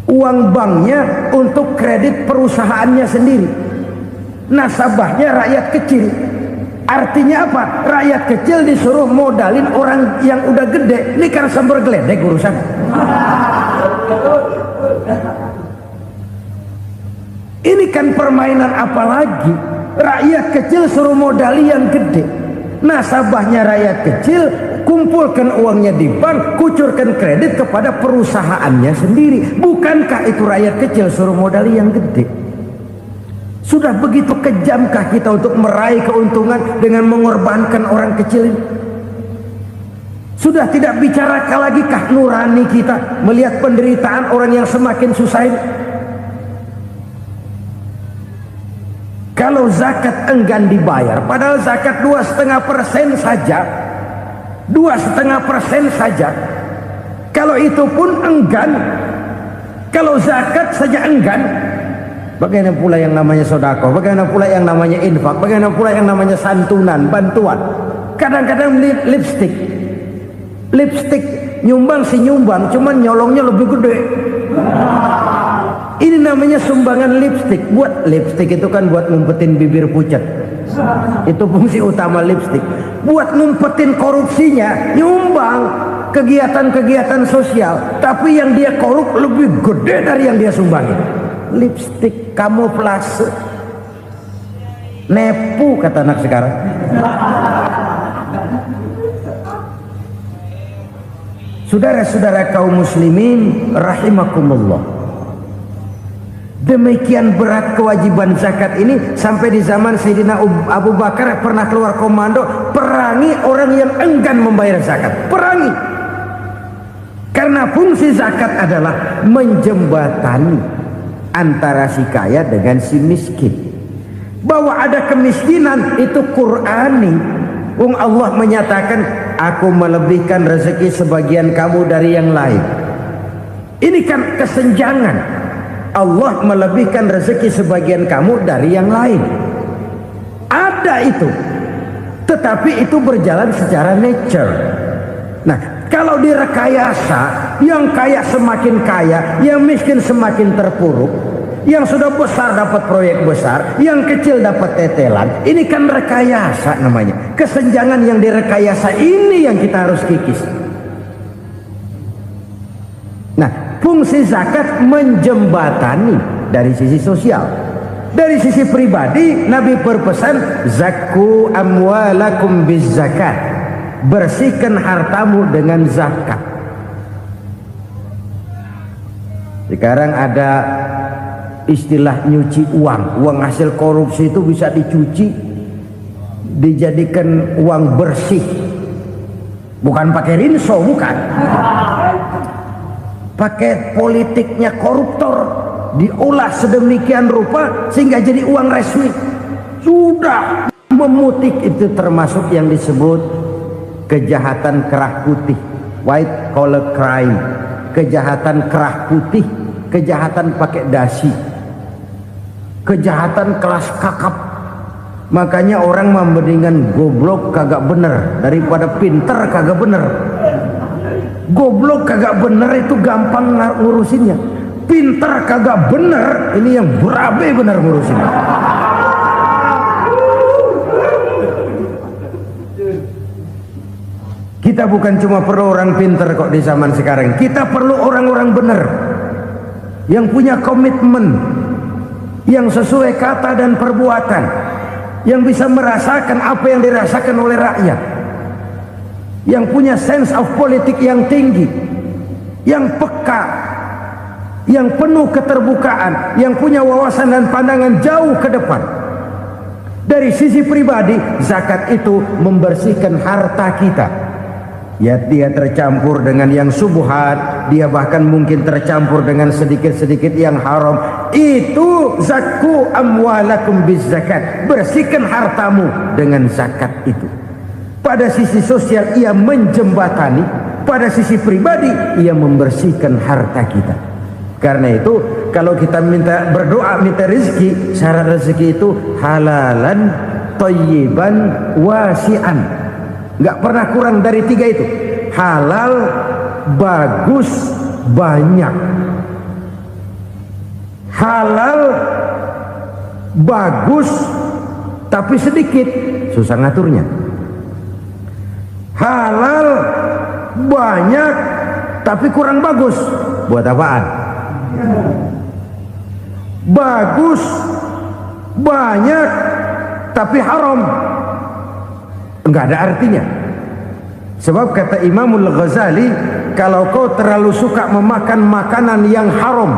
Uang banknya untuk kredit perusahaannya sendiri, nasabahnya rakyat kecil. Artinya apa? Rakyat kecil disuruh modalin orang yang udah gede. Ini kan sumber geledek urusan. Ini kan permainan apa lagi? Rakyat kecil suruh modali yang gede, nasabahnya rakyat kecil, kumpulkan uangnya di bank, kucurkan kredit kepada perusahaannya sendiri. Bukankah itu rakyat kecil suruh modali yang gede? Sudah begitu kejamkah kita untuk meraih keuntungan dengan mengorbankan orang kecil ini? Sudah tidak bicara lagi kah nurani kita melihat penderitaan orang yang semakin susah ini? Kalau zakat enggan dibayar, padahal zakat 2,5% saja, 2,5% saja. Kalau itu pun enggan, kalau zakat saja enggan, bagaimana pula yang namanya sodako, bagaimana pula yang namanya infak, bagaimana pula yang namanya santunan, bantuan. Kadang-kadang lipstick nyumbang si nyumbang, cuman nyolongnya lebih gede. Ini namanya sumbangan lipstick. Buat lipstick itu kan buat ngumpetin bibir pucat, itu fungsi utama lipstick. Buat ngumpetin korupsinya, nyumbang kegiatan-kegiatan sosial, tapi yang dia korup lebih gede dari yang dia sumbangin. Lipstick kamuflase, nepu kata anak sekarang. Saudara-saudara kaum muslimin rahimakumullah, demikian berat kewajiban zakat ini sampai di zaman Sayyidina Abu Bakar pernah keluar komando perangi orang yang enggan membayar zakat. Perangi, karena fungsi zakat adalah menjembatani antara si kaya dengan si miskin. Bahwa ada kemiskinan itu Qur'ani. Allah menyatakan, aku melebihkan rezeki sebagian kamu dari yang lain. Ini kan kesenjangan. Allah melebihkan rezeki sebagian kamu dari yang lain. Ada itu, tetapi itu berjalan secara nature. Nah, kalau direkayasa, yang kaya semakin kaya, yang miskin semakin terpuruk, yang sudah besar dapat proyek besar, yang kecil dapat tetelan. Ini kan rekayasa namanya. Kesenjangan yang direkayasa ini yang kita harus kikis. Nah, fungsi zakat menjembatani dari sisi sosial. Dari sisi pribadi, Nabi berpesan, zakku amwalakum biz zakat. Bersihkan hartamu dengan zakat. Sekarang ada istilah nyuci uang. Uang hasil korupsi itu bisa dicuci, dijadikan uang bersih. Bukan pakai rinso, bukan. Pakai politiknya koruptor, diolah sedemikian rupa sehingga jadi uang resmi. Sudah memutik, itu termasuk yang disebut kejahatan kerah putih, white collar crime. Kejahatan kerah putih, kejahatan pakai dasi, kejahatan kelas kakap. Makanya orang mendingan goblok kagak bener daripada pinter kagak bener. Goblok kagak bener itu gampang ngurusinnya, pinter kagak bener ini yang berabe bener ngurusinnya. Kita bukan cuma perlu orang pinter kok di zaman sekarang, kita perlu orang-orang bener yang punya komitmen, yang sesuai kata dan perbuatan, yang bisa merasakan apa yang dirasakan oleh rakyat, yang punya sense of politik yang tinggi, yang peka, yang penuh keterbukaan, yang punya wawasan dan pandangan jauh ke depan. Dari sisi pribadi, zakat itu membersihkan harta kita. Ya, dia tercampur dengan yang subuhat, dia bahkan mungkin tercampur dengan sedikit-sedikit yang haram. Itu zakku amwalakum bizzakat. Bersihkan hartamu dengan zakat itu. Pada sisi sosial ia menjembatani, pada sisi pribadi ia membersihkan harta kita. Karena itu kalau kita minta berdoa, minta rezeki, syarat rezeki itu halalan thayyiban wasi'an. Nggak pernah kurang dari 3 itu. Halal, bagus, banyak. Halal, bagus, tapi sedikit, susah ngaturnya. Halal, banyak, tapi kurang bagus, buat apaan? Bagus, banyak, tapi haram, enggak ada artinya. Sebab kata Imamul Ghazali, kalau kau terlalu suka memakan makanan yang haram,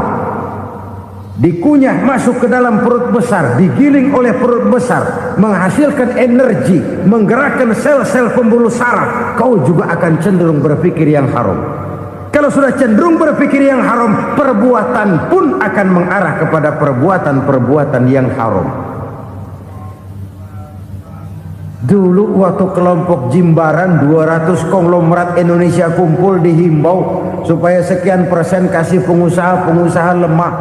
dikunyah masuk ke dalam perut besar, digiling oleh perut besar, menghasilkan energi, menggerakkan sel-sel pembuluh saraf, kau juga akan cenderung berpikir yang haram. Kalau sudah cenderung berpikir yang haram, perbuatan pun akan mengarah kepada perbuatan-perbuatan yang haram. Dulu waktu kelompok Jimbaran 200 konglomerat Indonesia kumpul, dihimbau supaya sekian persen kasih pengusaha-pengusaha lemah.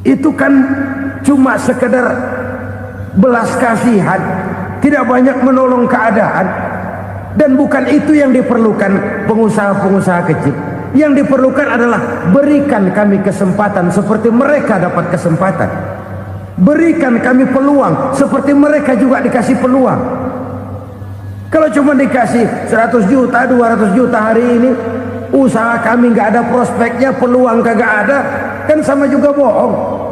Itu kan cuma sekedar belas kasihan, tidak banyak menolong keadaan. Dan bukan itu yang diperlukan pengusaha-pengusaha kecil. Yang diperlukan adalah berikan kami kesempatan seperti mereka dapat kesempatan. Berikan kami peluang seperti mereka juga dikasih peluang. Kalau cuma dikasih 100 juta, 200 juta hari ini, usaha kami nggak ada prospeknya, peluang kagak ada, kan sama juga bohong.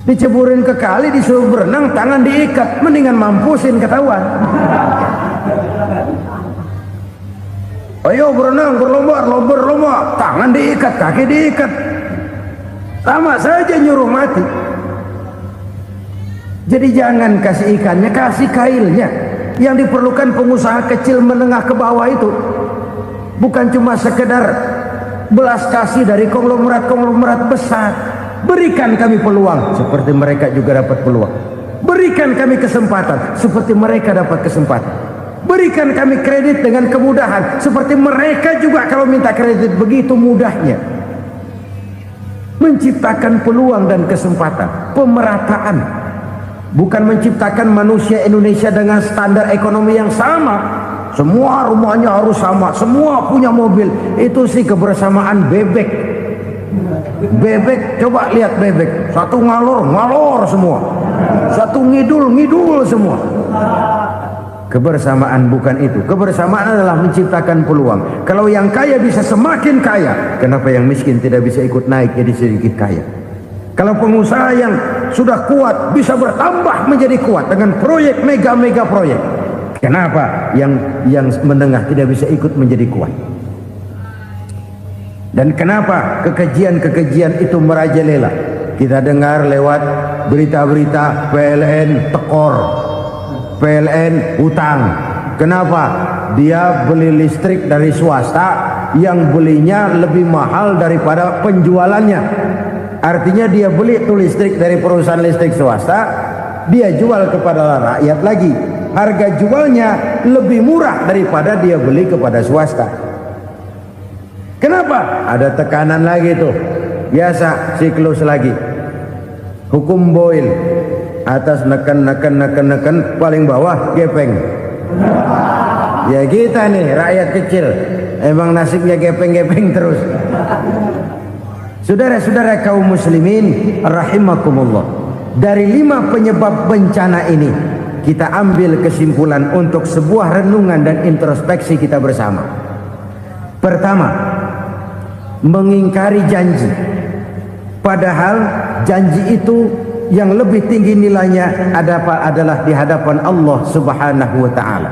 Diceburin ke kali, disuruh berenang, tangan diikat, mendingan mampusin, ketahuan. Ayo berenang, berlomba, tangan diikat, kaki diikat, sama saja nyuruh mati. Jadi jangan kasih ikannya, kasih kailnya. Yang diperlukan pengusaha kecil menengah ke bawah itu bukan cuma sekedar belas kasih dari konglomerat-konglomerat besar. Berikan kami peluang seperti mereka juga dapat peluang. Berikan kami kesempatan seperti mereka dapat kesempatan. Berikan kami kredit dengan kemudahan seperti mereka juga kalau minta kredit begitu mudahnya. Menciptakan peluang dan kesempatan, pemerataan. Bukan menciptakan manusia Indonesia dengan standar ekonomi yang sama. Semua rumahnya harus sama, semua punya mobil. Itu sih kebersamaan bebek. Bebek, coba lihat bebek, satu ngalor semua, satu ngidul semua. Kebersamaan bukan itu. Kebersamaan adalah menciptakan peluang. Kalau yang kaya bisa semakin kaya, kenapa yang miskin tidak bisa ikut naik jadi sedikit kaya? Kalau pengusaha yang sudah kuat bisa bertambah menjadi kuat dengan proyek mega proyek, kenapa yang menengah tidak bisa ikut menjadi kuat? Dan kenapa kekejian-kekejian itu merajalela? Kita dengar lewat berita-berita PLN tekor, PLN utang. Kenapa? Dia beli listrik dari swasta yang belinya lebih mahal daripada penjualannya. Artinya dia beli itu listrik dari perusahaan listrik swasta, dia jual kepada rakyat lagi. Harga jualnya lebih murah daripada dia beli kepada swasta. Kenapa? Ada tekanan lagi tuh. Biasa siklus lagi. Hukum Boyle. Atas neken, paling bawah gepeng. Ya kita nih rakyat kecil, emang nasibnya gepeng terus. Saudara-saudara kaum muslimin rahimakumullah, dari 5 penyebab bencana ini kita ambil kesimpulan untuk sebuah renungan dan introspeksi kita bersama. Pertama, mengingkari janji. Padahal janji itu yang lebih tinggi nilainya adalah di hadapan Allah Subhanahu wa taala.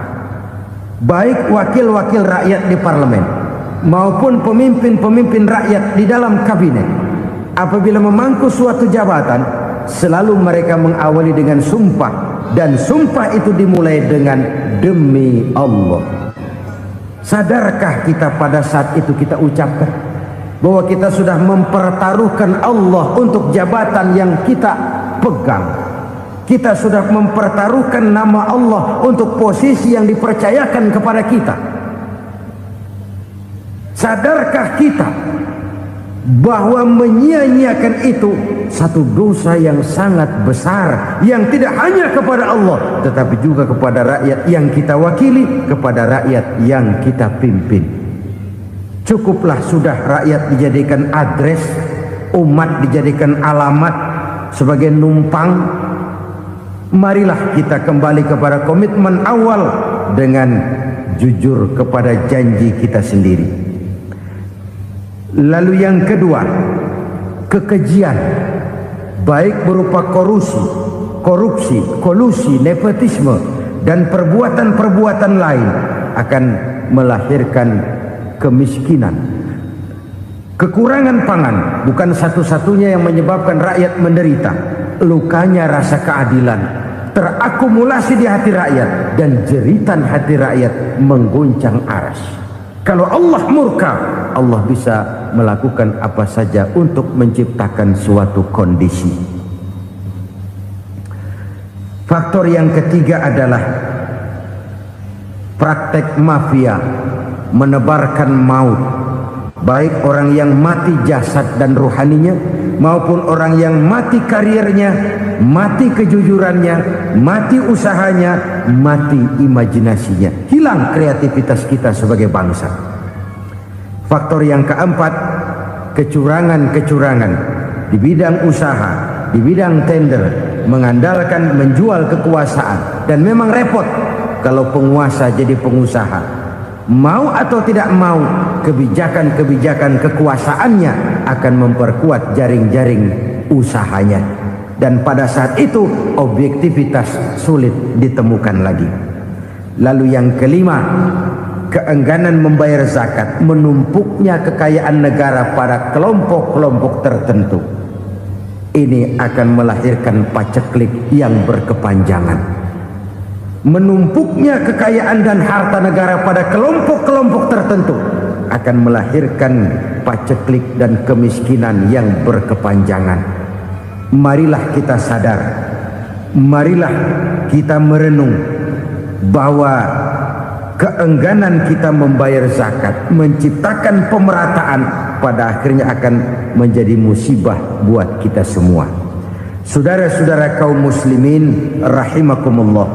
Baik wakil-wakil rakyat di parlemen maupun pemimpin-pemimpin rakyat di dalam kabinet, apabila memangku suatu jabatan, selalu mereka mengawali dengan sumpah, dan sumpah itu dimulai dengan demi Allah. Sadarkah kita pada saat itu kita ucapkan bahwa kita sudah mempertaruhkan Allah untuk jabatan yang kita pegang? Kita sudah mempertaruhkan nama Allah untuk posisi yang dipercayakan kepada kita. Sadarkah kita bahwa menyia-nyiakan itu satu dosa yang sangat besar, yang tidak hanya kepada Allah tetapi juga kepada rakyat yang kita wakili, kepada rakyat yang kita pimpin. Cukuplah sudah rakyat dijadikan adres, umat dijadikan alamat sebagai numpang. Marilah kita kembali kepada komitmen awal dengan jujur kepada janji kita sendiri. Lalu yang kedua, kekejian, baik berupa korupsi, kolusi, nepotisme, dan perbuatan-perbuatan lain akan melahirkan kemiskinan. Kekurangan pangan bukan satu-satunya yang menyebabkan rakyat menderita. Lukanya rasa keadilan terakumulasi di hati rakyat, dan jeritan hati rakyat mengguncang aras. Kalau Allah murka, Allah bisa melakukan apa saja untuk menciptakan suatu kondisi. Faktor yang ketiga adalah praktek mafia menebarkan maut, baik orang yang mati jasad dan rohaninya maupun orang yang mati karirnya, mati kejujurannya, mati usahanya, mati imajinasinya. Hilang kreativitas kita sebagai bangsa. Faktor yang keempat, kecurangan-kecurangan di bidang usaha, di bidang tender, mengandalkan menjual kekuasaan. Dan memang repot kalau penguasa jadi pengusaha. Mau atau tidak mau, kebijakan-kebijakan kekuasaannya akan memperkuat jaring-jaring usahanya. Dan pada saat itu objektivitas sulit ditemukan lagi. Lalu yang kelima, keengganan membayar zakat, menumpuknya kekayaan negara pada kelompok-kelompok tertentu. Ini akan melahirkan paceklik yang berkepanjangan. Menumpuknya kekayaan dan harta negara pada kelompok-kelompok tertentu akan melahirkan paceklik dan kemiskinan yang berkepanjangan. Marilah kita sadar, marilah kita merenung bahwa keengganan kita membayar zakat menciptakan pemerataan pada akhirnya akan menjadi musibah buat kita semua. Saudara-saudara kaum muslimin rahimakumullah,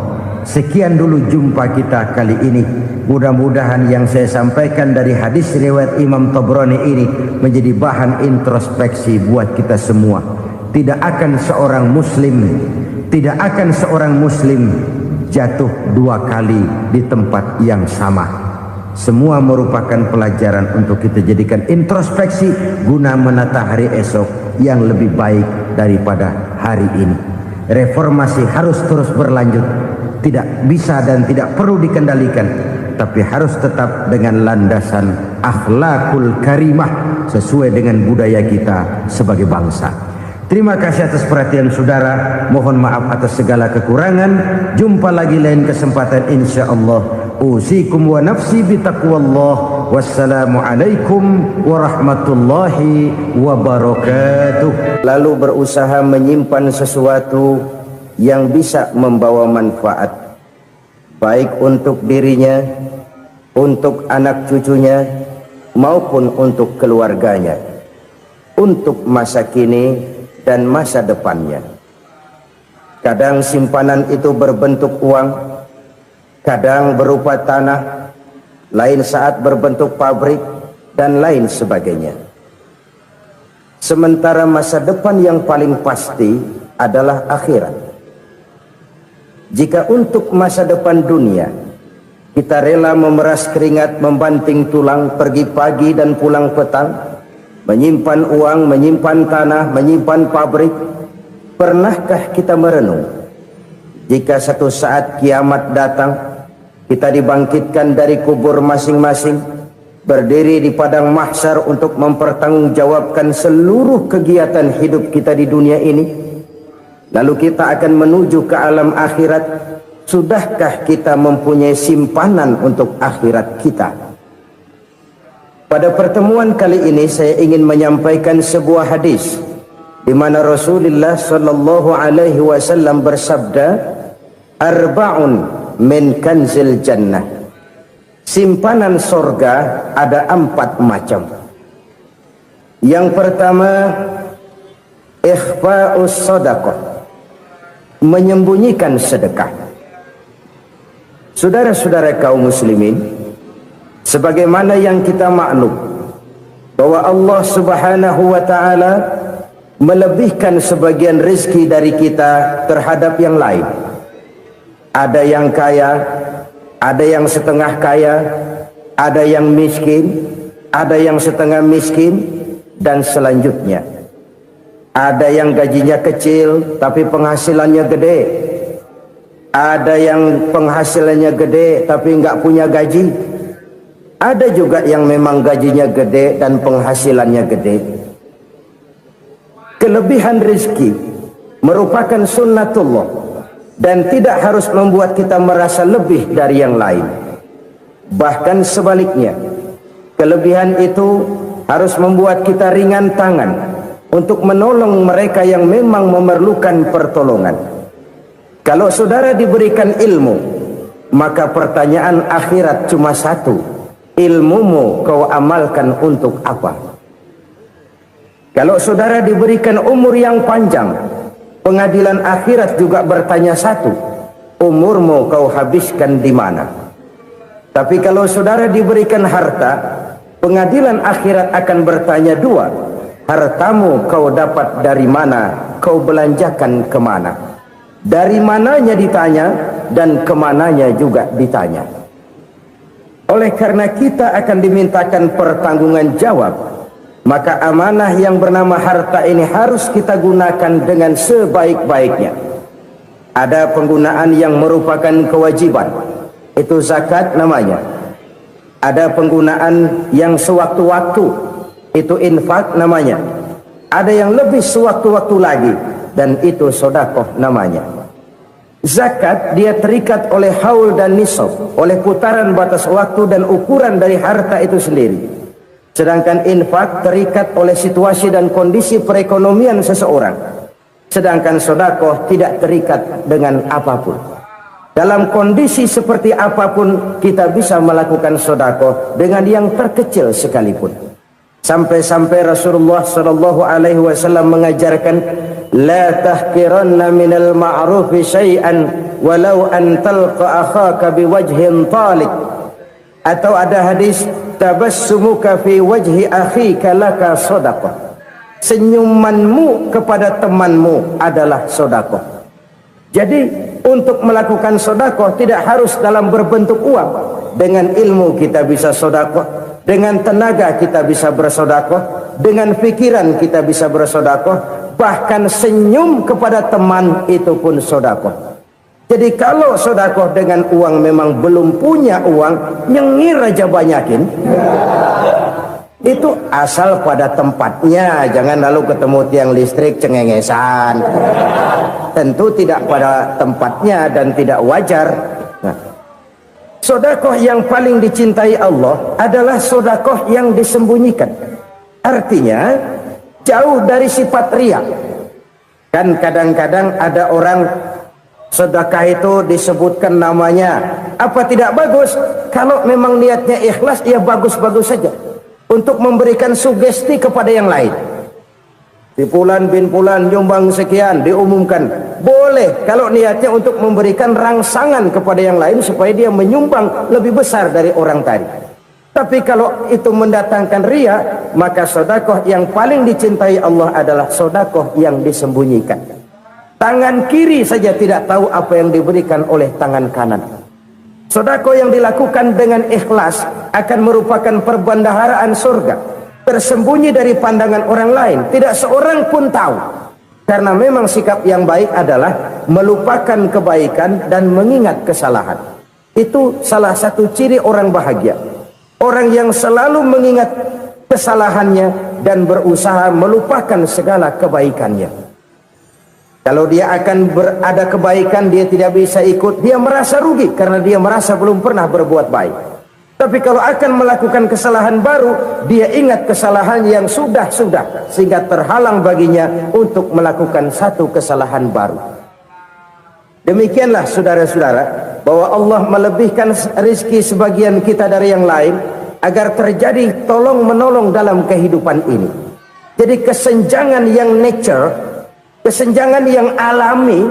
sekian dulu jumpa kita kali ini. Mudah-mudahan yang saya sampaikan dari hadis riwayat Imam Tabrani ini menjadi bahan introspeksi buat kita semua. Tidak akan seorang muslim jatuh dua kali di tempat yang sama. Semua merupakan pelajaran untuk kita jadikan introspeksi guna menata hari esok yang lebih baik daripada hari ini. Reformasi harus terus berlanjut, tidak bisa dan tidak perlu dikendalikan, tapi harus tetap dengan landasan akhlakul karimah sesuai dengan budaya kita sebagai bangsa. Terima kasih atas perhatian saudara. Mohon maaf atas segala kekurangan. Jumpa lagi lain kesempatan insyaallah. Usikum wa nafsi bitaqwallah. Wassalamualaikum warahmatullahi wabarakatuh. Lalu berusaha menyimpan sesuatu yang bisa membawa manfaat, baik untuk dirinya, untuk anak cucunya, maupun untuk keluarganya, untuk masa kini dan masa depannya. Kadang simpanan itu berbentuk uang, kadang berupa tanah, lain saat berbentuk pabrik, dan lain sebagainya. Sementara masa depan yang paling pasti adalah akhirat. Jika untuk masa depan dunia kita rela memeras keringat, membanting tulang, pergi pagi dan pulang petang, menyimpan uang, menyimpan tanah, menyimpan pabrik. Pernahkah kita merenung jika satu saat kiamat datang, kita dibangkitkan dari kubur masing-masing, berdiri di padang mahsyar untuk mempertanggungjawabkan seluruh kegiatan hidup kita di dunia ini, lalu kita akan menuju ke alam akhirat. Sudahkah kita mempunyai simpanan untuk akhirat kita? Pada pertemuan kali ini saya ingin menyampaikan sebuah hadis di mana Rasulullah sallallahu alaihi wasallam bersabda, "Arba'un min kanzil jannah." Simpanan sorga ada 4 macam. Yang pertama, ikhfa'us sadaqah, menyembunyikan sedekah. Saudara-saudara kaum muslimin, sebagaimana yang kita maklum bahwa Allah Subhanahu wa taala melebihkan sebagian rezeki dari kita terhadap yang lain. Ada yang kaya, ada yang setengah kaya, ada yang miskin, ada yang setengah miskin, dan selanjutnya. Ada yang gajinya kecil tapi penghasilannya gede. Ada yang penghasilannya gede tapi nggak punya gaji. Ada juga yang memang gajinya gede dan penghasilannya gede. Kelebihan rezeki merupakan sunnatullah dan tidak harus membuat kita merasa lebih dari yang lain. Bahkan sebaliknya, kelebihan itu harus membuat kita ringan tangan untuk menolong mereka yang memang memerlukan pertolongan. Kalau saudara diberikan ilmu, maka pertanyaan akhirat cuma satu: ilmumu kau amalkan untuk apa? Kalau saudara diberikan umur yang panjang, pengadilan akhirat juga bertanya satu: umurmu kau habiskan di mana? Tapi kalau saudara diberikan harta, pengadilan akhirat akan bertanya dua: hartamu kau dapat dari mana? Kau belanjakan kemana? Dari mananya ditanya dan kemananya juga ditanya. Oleh karena kita akan dimintakan pertanggungan jawab, maka amanah yang bernama harta ini harus kita gunakan dengan sebaik-baiknya. Ada penggunaan yang merupakan kewajiban, itu zakat namanya. Ada penggunaan yang sewaktu-waktu, itu infak namanya. Ada yang lebih sewaktu-waktu lagi, dan itu sedekah namanya. Zakat dia terikat oleh haul dan nisab, oleh putaran batas waktu dan ukuran dari harta itu sendiri. Sedangkan infak terikat oleh situasi dan kondisi perekonomian seseorang. Sedangkan sedekah tidak terikat dengan apapun. Dalam kondisi seperti apapun kita bisa melakukan sedekah dengan yang terkecil sekalipun. Sampai-sampai Rasulullah sallallahu alaihi wasallam mengajarkan, la tahqiranna minal ma'rufi syai'an walau an talqa akhaka biwajhin talik. Atau ada hadis, tabassumuka fi wajhi akhika laka shadaqah. Senyumanmu kepada temanmu adalah sedekah. Jadi untuk melakukan sedekah tidak harus dalam berbentuk uang. Dengan ilmu kita bisa sedekah, dengan tenaga kita bisa bersedekah, dengan pikiran kita bisa bersedekah, bahkan senyum kepada teman itu pun sedekah. Jadi kalau sedekah dengan uang memang belum punya uang, nyengir aja banyakin. Itu asal pada tempatnya, jangan lalu ketemu tiang listrik cengengesan. Tentu tidak pada tempatnya dan tidak wajar. Nah, sedekah yang paling dicintai Allah adalah sedekah yang disembunyikan. Artinya jauh dari sifat riya. Kan kadang-kadang ada orang sedekah itu disebutkan namanya. Apa tidak bagus? Kalau memang niatnya ikhlas, ya bagus-bagus saja. Untuk memberikan sugesti kepada yang lain. Di Fulan bin Fulan nyumbang sekian, diumumkan. Boleh kalau niatnya untuk memberikan rangsangan kepada yang lain supaya dia menyumbang lebih besar dari orang tadi. Tapi kalau itu mendatangkan riya, maka sedekah yang paling dicintai Allah adalah sedekah yang disembunyikan. Tangan kiri saja tidak tahu apa yang diberikan oleh tangan kanan. Sedekah yang dilakukan dengan ikhlas akan merupakan perbendaharaan surga. tersembunyi dari pandangan orang lain, tidak seorang pun tahu. Karena memang sikap yang baik adalah melupakan kebaikan dan mengingat kesalahan. Itu salah satu ciri orang bahagia. Orang yang selalu mengingat kesalahannya dan berusaha melupakan segala kebaikannya. Kalau dia akan berada kebaikan, dia tidak bisa ikut, dia merasa rugi karena dia merasa belum pernah berbuat baik. Tapi kalau akan melakukan kesalahan baru, dia ingat kesalahan yang sudah-sudah, sehingga terhalang baginya untuk melakukan satu kesalahan baru. Demikianlah saudara-saudara, bahwa Allah melebihkan rizki sebagian kita dari yang lain, agar terjadi tolong menolong dalam kehidupan ini. Jadi kesenjangan yang nature, kesenjangan yang alami,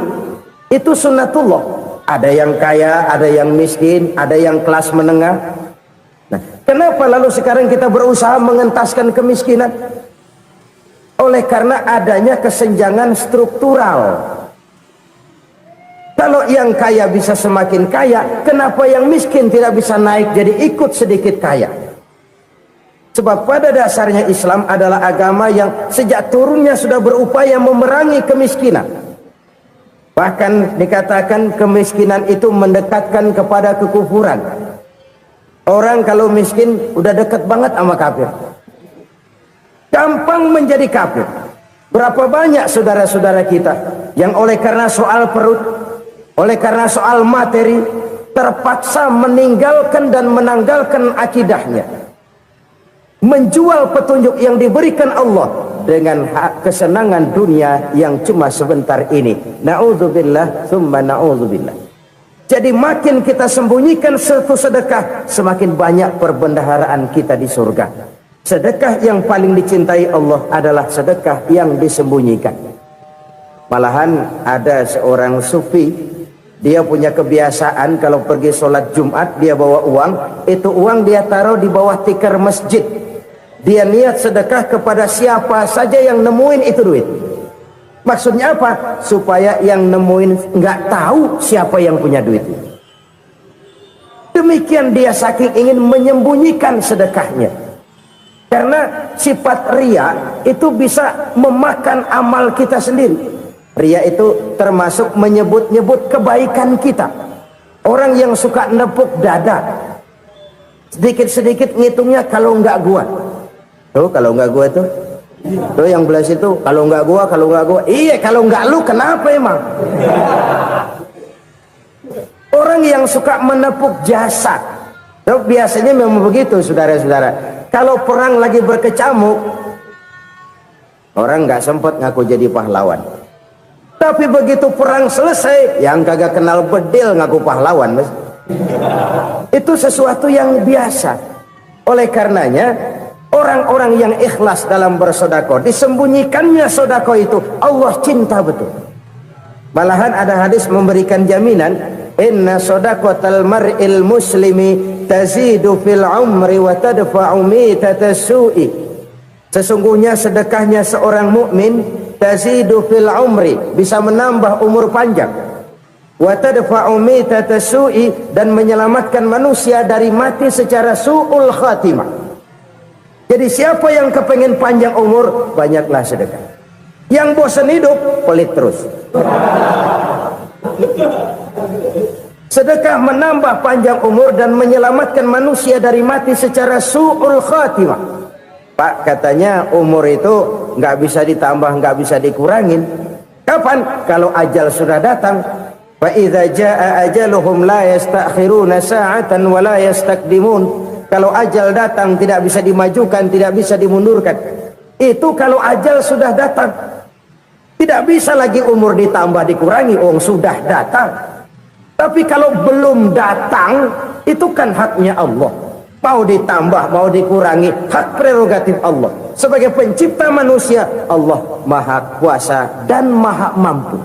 itu sunnatullah. Ada yang kaya, ada yang miskin, ada yang kelas menengah. Nah, kenapa lalu sekarang kita berusaha mengentaskan kemiskinan? Oleh karena adanya kesenjangan struktural. Kalau yang kaya bisa semakin kaya, kenapa yang miskin tidak bisa naik jadi ikut sedikit kaya? Sebab pada dasarnya Islam adalah agama yang sejak turunnya sudah berupaya memerangi kemiskinan. Bahkan dikatakan kemiskinan itu mendekatkan kepada kekufuran. Orang kalau miskin udah dekat banget sama kafir. Gampang menjadi kafir. Berapa banyak saudara-saudara kita yang oleh karena soal perut, oleh karena soal materi, terpaksa meninggalkan dan menanggalkan akidahnya, menjual petunjuk yang diberikan Allah dengan kesenangan dunia yang cuma sebentar ini. Na'udzubillah thumma na'udzubillah. Jadi makin kita sembunyikan satu sedekah, semakin banyak perbendaharaan kita di surga. Sedekah yang paling dicintai Allah adalah sedekah yang disembunyikan. Malahan ada seorang sufi, dia punya kebiasaan kalau pergi sholat Jumat, dia bawa uang, itu uang dia taruh di bawah tikar masjid. Dia niat sedekah kepada siapa saja yang nemuin itu duit. Maksudnya apa? Supaya yang nemuin nggak tahu siapa yang punya duit. Demikian dia saking ingin menyembunyikan sedekahnya. Karena sifat ria itu bisa memakan amal kita sendiri. Ria itu termasuk menyebut-nyebut kebaikan kita. Orang yang suka nepuk dada, sedikit-sedikit ngitungnya kalau nggak gua. Tuh kalau nggak gua tuh. Tuh yang belas itu kalau nggak gua, kalau nggak gua. Iya kalau nggak lu kenapa emang? Orang yang suka menepuk jasad. Tuh, biasanya memang begitu saudara-saudara. Kalau perang lagi berkecamuk, orang nggak sempat ngaku jadi pahlawan. Tapi begitu perang selesai, yang kagak kenal bedil ngaku pahlawan, mas. Itu sesuatu yang biasa. Oleh karenanya, orang-orang yang ikhlas dalam bersedekah, disembunyikannya sedekah itu, Allah cinta betul. Malahan ada hadis memberikan jaminan, inna shadaqatal mar'il muslimi tazidu fil umri wa tadfa'u mitatas su'i. Sesungguhnya sedekahnya seorang mukmin tazidu fil umri, bisa menambah umur panjang, wa tadfa'u mitatas su'i, dan menyelamatkan manusia dari mati secara su'ul khatimah. Jadi siapa yang kepengen panjang umur, banyaklah sedekah. Yang bosan hidup, pelit terus. Sedekah menambah panjang umur dan menyelamatkan manusia dari mati secara su'ul khatimah. Pak, katanya umur itu nggak bisa ditambah, nggak bisa dikurangin. Kapan? Kalau ajal sudah datang. Fa idza jaa ajaluhum la yastakhiruna sa'atan wa la yastaqdimun. Kalau ajal datang tidak bisa dimajukan, tidak bisa dimundurkan. Itu kalau ajal sudah datang. Tidak bisa lagi umur ditambah dikurangi, sudah datang. Tapi kalau belum datang, itu kan haknya Allah. Mau ditambah, mau dikurangi, hak prerogatif Allah. Sebagai pencipta manusia, Allah maha kuasa dan maha mampu.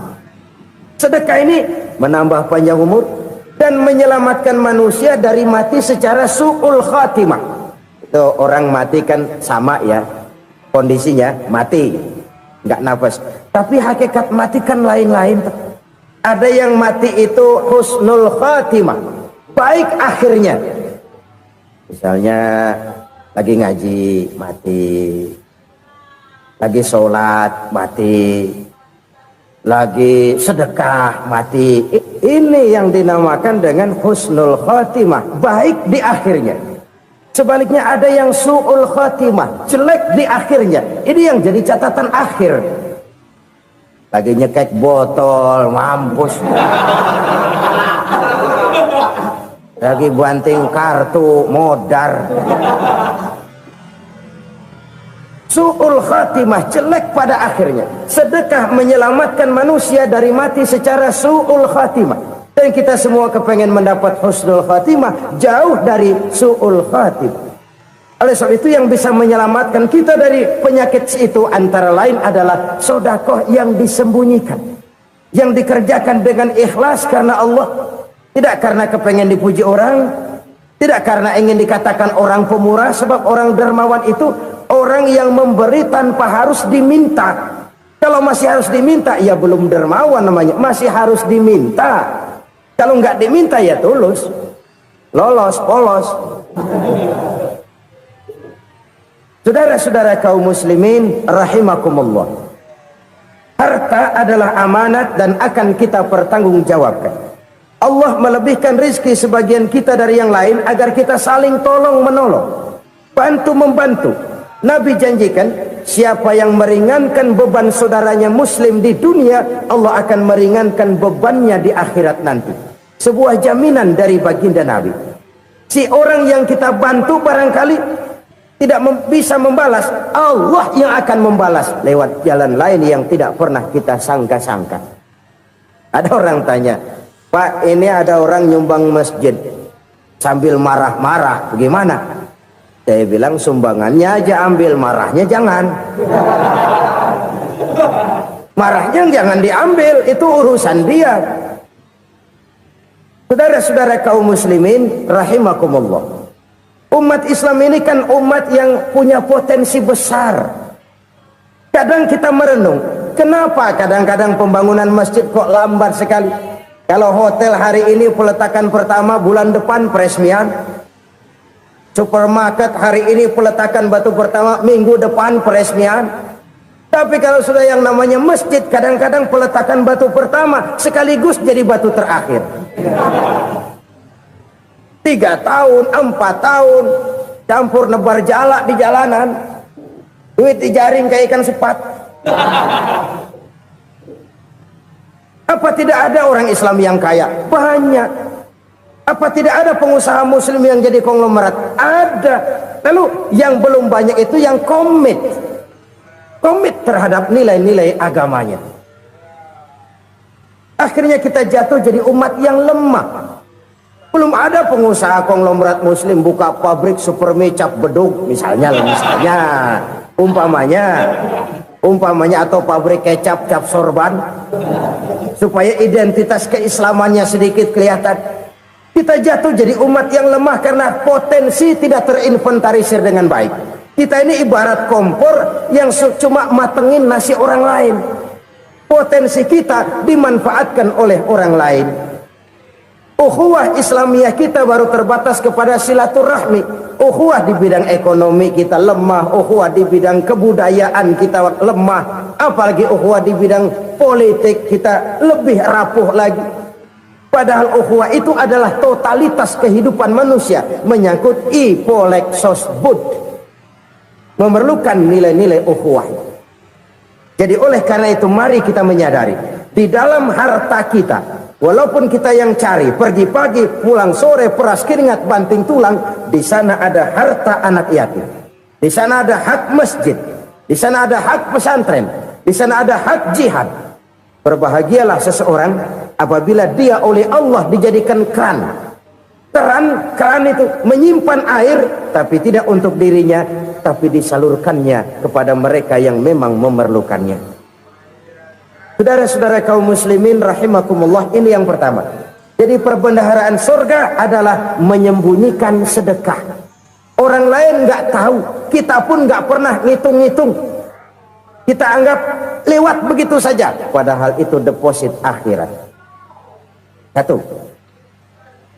Sedekah ini menambah panjang umur dan menyelamatkan manusia dari mati secara su'ul khatimah. Itu orang mati kan sama ya, kondisinya mati, nggak nafas. Tapi hakikat mati kan lain-lain. Ada yang mati itu husnul khatimah, baik akhirnya. Misalnya Lagi ngaji, mati. Lagi sholat, mati. Lagi sedekah, mati. Ini yang dinamakan dengan husnul khotimah, baik di akhirnya. Sebaliknya ada yang su'ul khotimah, jelek di akhirnya. Ini yang jadi catatan akhir. Lagi nyekek botol, mampus. Lagi banting kartu, modar. Su'ul khatimah, jelek pada akhirnya. Sedekah menyelamatkan manusia dari mati secara su'ul khatimah. Dan kita semua kepengen mendapat husnul khatimah, jauh dari su'ul khatimah. Oleh sebab itu yang bisa menyelamatkan kita dari penyakit itu antara lain adalah sedekah yang disembunyikan, yang dikerjakan dengan ikhlas karena Allah, tidak karena kepengen dipuji orang, tidak karena ingin dikatakan orang pemurah. Sebab orang dermawan itu orang yang memberi tanpa harus diminta. Kalau masih harus diminta, ya belum dermawan namanya, masih harus diminta. Kalau nggak diminta ya tulus, lolos, polos. Saudara-saudara kaum muslimin rahimakumullah, harta adalah amanat dan akan kita pertanggungjawabkan. Allah melebihkan rizki sebagian kita dari yang lain agar kita saling tolong menolong, bantu membantu. Nabi janjikan, siapa yang meringankan beban saudaranya muslim di dunia, Allah akan meringankan bebannya di akhirat nanti. Sebuah jaminan dari baginda Nabi. Si orang yang kita bantu barangkali tidak bisa membalas, Allah yang akan membalas lewat jalan lain yang tidak pernah kita sangka-sangka. Ada orang tanya, Pak, ini ada orang nyumbang masjid sambil marah-marah, bagaimana? Saya bilang, sumbangannya aja ambil, marahnya jangan. Marahnya jangan diambil, itu urusan dia. Saudara-saudara kaum muslimin rahimakumullah, umat Islam ini kan umat yang punya potensi besar. Kadang kita merenung, kenapa kadang-kadang pembangunan masjid kok lambat sekali? Kalau hotel hari ini peletakan pertama, bulan depan peresmian. Supermarket hari ini peletakan batu pertama, minggu depan peresmian. Tapi kalau sudah yang namanya masjid, kadang-kadang peletakan batu pertama sekaligus jadi batu terakhir. 3 tahun, 4 tahun, campur nebar jalak di jalanan, duit dijaring kayak ikan sepat. Apa tidak ada orang Islam yang kaya? Banyak. Apa tidak ada pengusaha muslim yang jadi konglomerat? Ada. Lalu yang belum banyak itu yang komit terhadap nilai-nilai agamanya. Akhirnya kita jatuh jadi umat yang lemah. Belum ada pengusaha konglomerat muslim buka pabrik supermi cap beduk misalnya umpamanya, atau pabrik kecap cap sorban, supaya identitas keislamannya sedikit kelihatan. Kita jatuh jadi umat yang lemah karena potensi tidak terinventarisir dengan baik. Kita ini ibarat kompor yang cuma matengin nasi orang lain. Potensi kita dimanfaatkan oleh orang lain. Ukhuwah Islamiyah kita baru terbatas kepada silaturahmi. Ukhuwah di bidang ekonomi kita lemah, ukhuwah di bidang kebudayaan kita lemah, apalagi ukhuwah di bidang politik kita lebih rapuh lagi. Padahal ukhuwah itu adalah totalitas kehidupan manusia, menyangkut ipolek sosbud, memerlukan nilai-nilai ukhuwah. Jadi oleh karena itu mari kita menyadari, di dalam harta kita, walaupun kita yang cari, pergi pagi, pulang sore, peras keringat, banting tulang, di sana ada harta anak yatim, di sana ada hak masjid, di sana ada hak pesantren, di sana ada hak jihad. Berbahagialah seseorang apabila dia oleh Allah dijadikan keran. Keran itu menyimpan air, tapi tidak untuk dirinya, tapi disalurkannya kepada mereka yang memang memerlukannya. Saudara-saudara kaum muslimin rahimakumullah, ini yang pertama. Jadi perbendaharaan surga adalah menyembunyikan sedekah. Orang lain nggak tahu, kita pun nggak pernah ngitung-ngitung. Kita anggap lewat begitu saja, padahal itu deposit akhirat. Satu.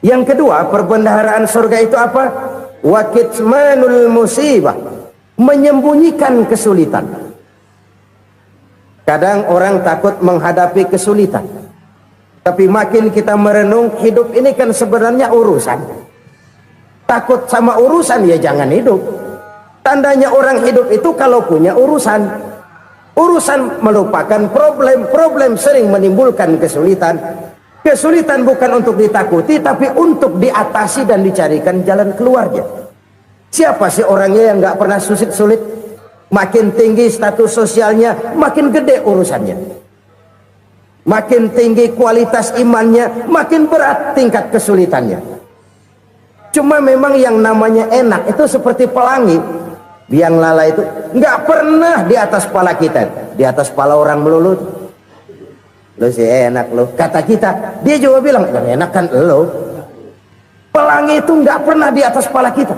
Yang kedua, perbendaharaan surga itu apa? wa kitmanul musibah, menyembunyikan kesulitan. Kadang orang takut menghadapi kesulitan, tapi makin kita merenung, hidup ini kan sebenarnya urusan. Takut sama urusan ya jangan hidup. Tandanya orang hidup itu kalau punya urusan. Urusan melupakan problem, problem sering menimbulkan kesulitan. Kesulitan bukan untuk ditakuti, tapi untuk diatasi dan dicarikan jalan keluarnya. Siapa sih orangnya yang nggak pernah sulit-sulit? Makin tinggi status sosialnya, makin gede urusannya. Makin tinggi kualitas imannya, makin berat tingkat kesulitannya. Cuma memang yang namanya enak itu seperti pelangi. Biang lala itu nggak pernah di atas kepala kita, di atas kepala orang melulu. Lo sih enak lo, kata kita. Dia juga bilang yang enak kan lo. Pelangi itu nggak pernah di atas kepala kita.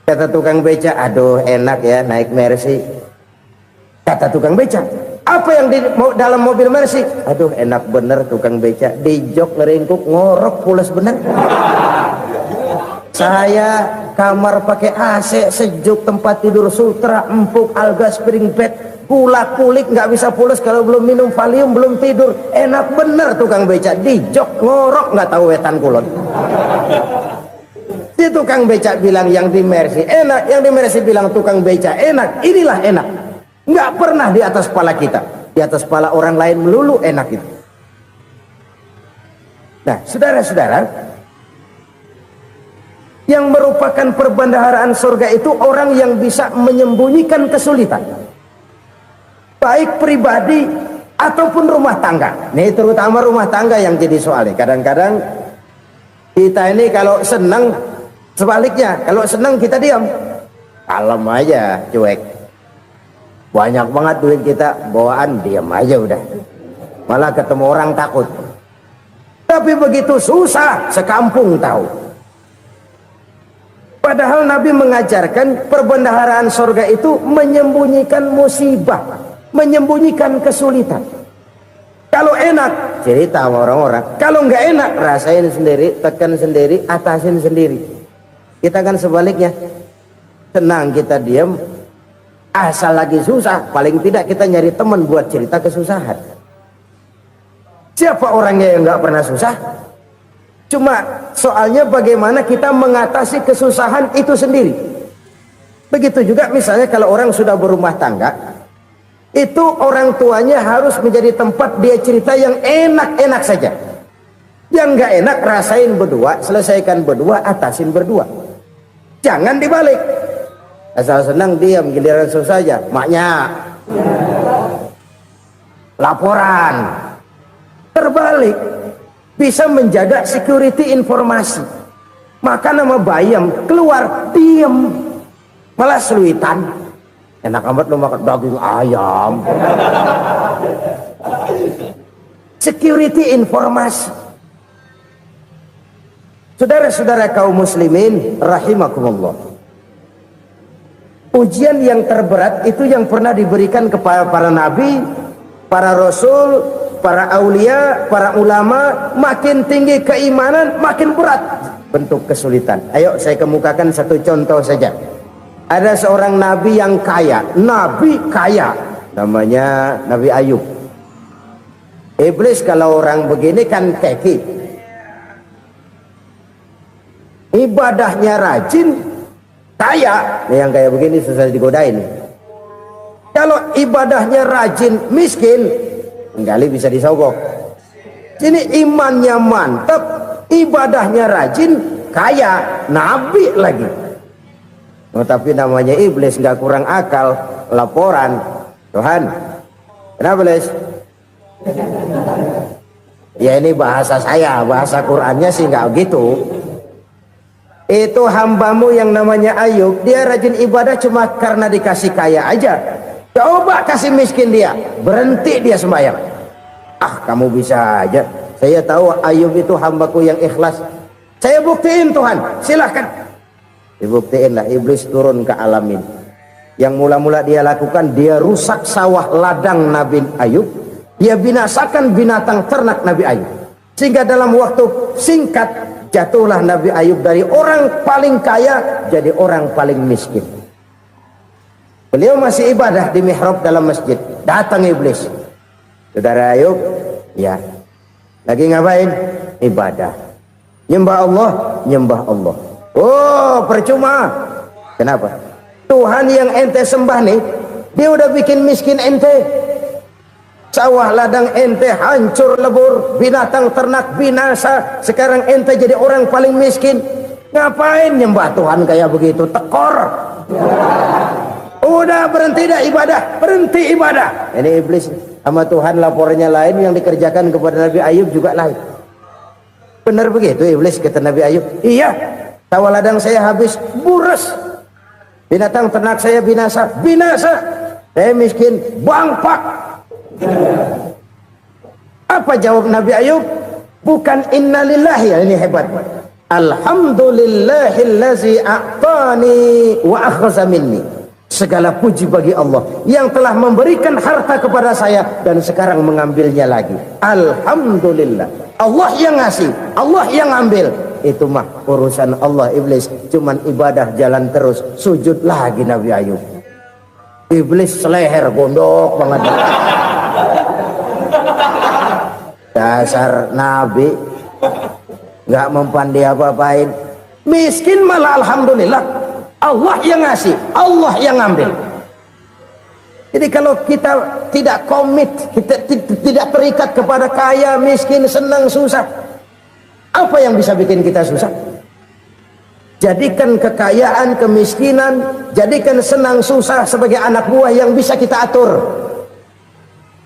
Kata tukang beca, aduh enak ya naik Mercy. Kata tukang beca, apa yang di dalam mobil Mercy? Aduh enak bener tukang beca, di jok ngeringkuk ngorok pules bener. Saya kamar pakai AC sejuk, tempat tidur sutra empuk, alga spring bed, kulak kulik nggak bisa pules kalau belum minum Valium, belum tidur. Enak bener tukang beca, di jok ngorok nggak tahu wetan kulon. Si tukang beca bilang yang di Mercy enak, yang di Mercy bilang tukang beca enak. Inilah enak, nggak pernah di atas kepala kita, di atas kepala orang lain melulu enak itu. Nah saudara-saudara, yang merupakan perbendaharaan surga itu orang yang bisa menyembunyikan kesulitan, baik pribadi ataupun rumah tangga. Nih terutama rumah tangga yang jadi soalnya. Kadang-kadang kita ini kalau senang, sebaliknya kalau senang kita diam, kalem aja, cuek. Banyak banget duit kita bawaan, diam aja udah, malah ketemu orang takut. Tapi begitu susah sekampung tahu. Padahal Nabi mengajarkan perbendaharaan surga itu menyembunyikan musibah, menyembunyikan kesulitan. Kalau enak cerita sama orang-orang, kalau nggak enak rasain sendiri, tekan sendiri, atasin sendiri. Kita kan sebaliknya, senang kita diam, asal lagi susah paling tidak kita nyari teman buat cerita kesusahan. Siapa orangnya yang nggak pernah susah? Cuma soalnya bagaimana kita mengatasi kesusahan itu sendiri. Begitu juga misalnya kalau orang sudah berumah tangga, itu orang tuanya harus menjadi tempat dia cerita yang enak-enak saja. Yang nggak enak rasain berdua, selesaikan berdua, atasin berdua. Jangan dibalik. Asal senang diam, giliran susah aja. Maknya laporan. Terbalik. Bisa menjaga security informasi. Maka nama bayam keluar diam, malah seluitan. Enak amat lo makan daging ayam. Security informasi. Saudara-saudara kaum muslimin rahimakumullah, ujian yang terberat itu yang pernah diberikan kepada para nabi, para rasul, para aulia, para ulama. Makin tinggi keimanan, makin berat bentuk kesulitan. Ayo saya kemukakan satu contoh saja. Ada seorang nabi yang kaya, nabi kaya, namanya Nabi Ayub. Iblis kalau orang begini kan keki, ibadahnya rajin, kaya. Yang kayak begini susah digodain. Kalau ibadahnya rajin, miskin, kali bisa disogok. Ini imannya mantap, ibadahnya rajin, kaya, nabi lagi. Oh, tapi namanya iblis nggak kurang akal. Laporan, Tuhan, kenapa Les? Ya ini bahasa saya, bahasa Qurannya sih nggak gitu. Itu hambamu yang namanya Ayub, dia rajin ibadah cuma karena dikasih kaya aja. Coba kasih miskin dia, berhenti dia sembahyang. Ah kamu bisa aja. Saya tahu Ayub itu hambaku yang ikhlas. Saya buktiin Tuhan, silahkan. Dibuktiin lah, iblis turun ke alamin. Yang mula-mula dia lakukan, dia rusak sawah ladang Nabi Ayub. Dia binasakan binatang ternak Nabi Ayub. Sehingga dalam waktu singkat Jatuhlah Nabi Ayub dari orang paling kaya jadi orang paling miskin. Beliau masih ibadah di mihrab dalam masjid. Datang iblis. Saudara Ayub, ya. Lagi ngapain? Ibadah. Nyembah Allah, nyembah Allah. Oh, percuma. Kenapa? Tuhan yang ente sembah nih, dia udah bikin miskin ente. Sawah ladang ente hancur lebur, binatang ternak binasa. Sekarang ente jadi orang paling miskin. Ngapain nyembah Tuhan kayak begitu? Tekor. Udah berhenti dah ibadah, berhenti ibadah. Ini iblis sama Tuhan lapornya lain, yang dikerjakan kepada Nabi Ayub juga lain. Benar begitu iblis kata Nabi Ayub? Iya, sawah ladang saya habis, buras. Binatang ternak saya binasa, binasa. Saya miskin, bangpak. Apa jawab Nabi Ayub? Bukan innalillahi, ya ini hebat. Alhamdulillahillazi a'tani wa akhza minni. Segala puji bagi Allah yang telah memberikan harta kepada saya dan sekarang mengambilnya lagi. Alhamdulillah. Allah yang ngasih, Allah yang ambil. Itu mah urusan Allah. Iblis cuman ibadah jalan terus, sujud lagi Nabi Ayub. Iblis seleher gondok banget. Dasar Nabi nggak mempandai apa-apain. Miskin malah alhamdulillah. Allah yang ngasih, Allah yang ngambil. Jadi kalau kita tidak komit, kita tidak terikat kepada kaya, miskin, senang, susah, apa yang bisa bikin kita susah? Jadikan kekayaan, kemiskinan, jadikan senang, susah sebagai anak buah yang bisa kita atur.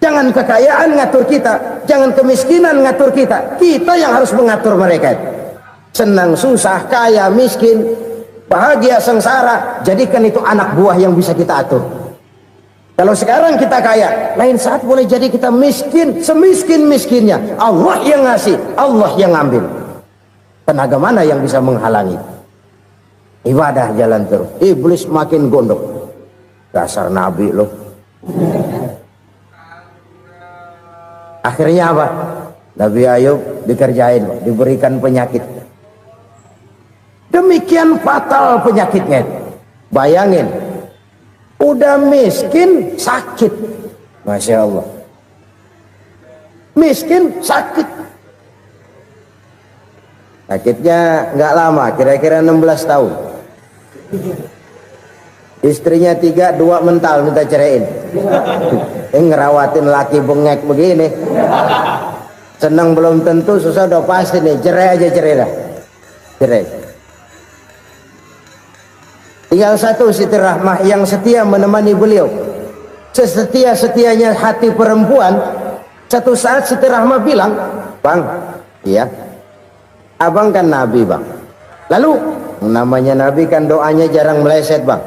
Jangan kekayaan ngatur kita, jangan kemiskinan ngatur kita. Kita yang harus mengatur mereka. Senang, susah, kaya, miskin, bahagia, sengsara, jadikan itu anak buah yang bisa kita atur. Kalau sekarang kita kaya, lain saat boleh jadi kita miskin, semiskin-miskinnya. Allah yang ngasih, Allah yang ngambil. Tenaga mana yang bisa menghalangi? Ibadah jalan terus. Iblis makin gondok. Dasar Nabi loh. Akhirnya apa? Nabi Ayub dikerjain, diberikan penyakit. Demikian fatal penyakitnya. Bayangin, udah miskin sakit. Masya Allah. Miskin sakit. Sakitnya nggak lama, kira-kira 16 tahun. Istrinya 3, 2 mental minta ceraiin. Ngerawatin laki bengek begini. Senang belum tentu, susah udah pasti nih. Cerai aja, cerai dah. Cerai. Tinggal satu Siti Rahmah yang setia menemani beliau. Sesetia-setianya hati perempuan. Satu saat Siti Rahmah bilang, "Bang, iya, abang kan Nabi bang. Lalu namanya Nabi kan doanya jarang meleset bang.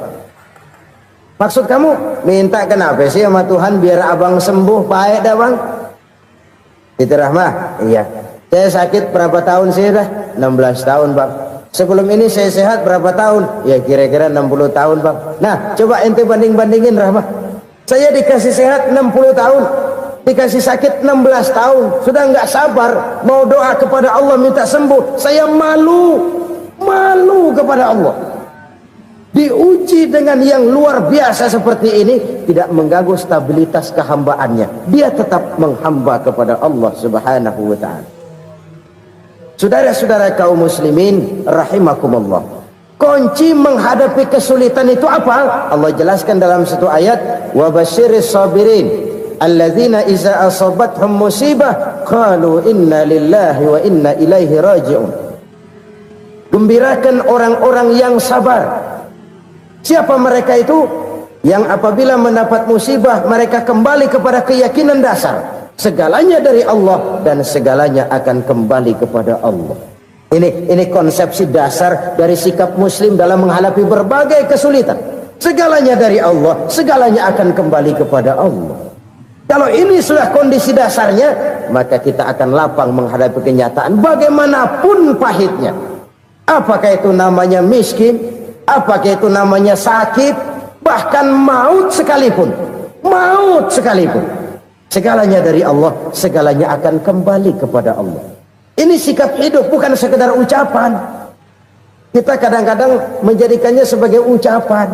Maksud kamu minta kenapa sih sama Tuhan biar abang sembuh baik dah bang?" Siti Rahmah, iya. Saya sakit berapa tahun sih dah? 16 tahun bang. Sebelum ini saya sehat berapa tahun? Ya kira-kira 60 tahun bang. Nah coba ente banding-bandingin Rahmah. Saya dikasih sehat 60 tahun, dikasih sakit 16 tahun. Sudah nggak sabar mau doa kepada Allah minta sembuh. Saya malu kepada Allah. Diuji dengan yang luar biasa seperti ini, tidak mengganggu stabilitas kehambaannya. Dia tetap menghamba kepada Allah Subhanahu wa ta'ala. Saudara-saudara kaum muslimin rahimakumullah. Kunci menghadapi kesulitan itu apa? Allah jelaskan dalam satu ayat, wa basyiris sabirin alladzina iza asabathum musibah qalu inna lillahi wa inna ilaihi raji'un. Gembirakan orang-orang yang sabar. Siapa mereka itu? Yang apabila mendapat musibah mereka kembali kepada keyakinan dasar. Segalanya dari Allah dan segalanya akan kembali kepada Allah. Ini konsepsi dasar dari sikap muslim dalam menghadapi berbagai kesulitan. Segalanya dari Allah, segalanya akan kembali kepada Allah. Kalau ini sudah kondisi dasarnya, maka kita akan lapang menghadapi kenyataan bagaimanapun pahitnya. Apakah itu namanya miskin, apakah itu namanya sakit, bahkan maut sekalipun. Maut sekalipun. Segalanya dari Allah, segalanya akan kembali kepada Allah. Ini sikap hidup, bukan sekedar ucapan. Kita kadang-kadang menjadikannya sebagai ucapan.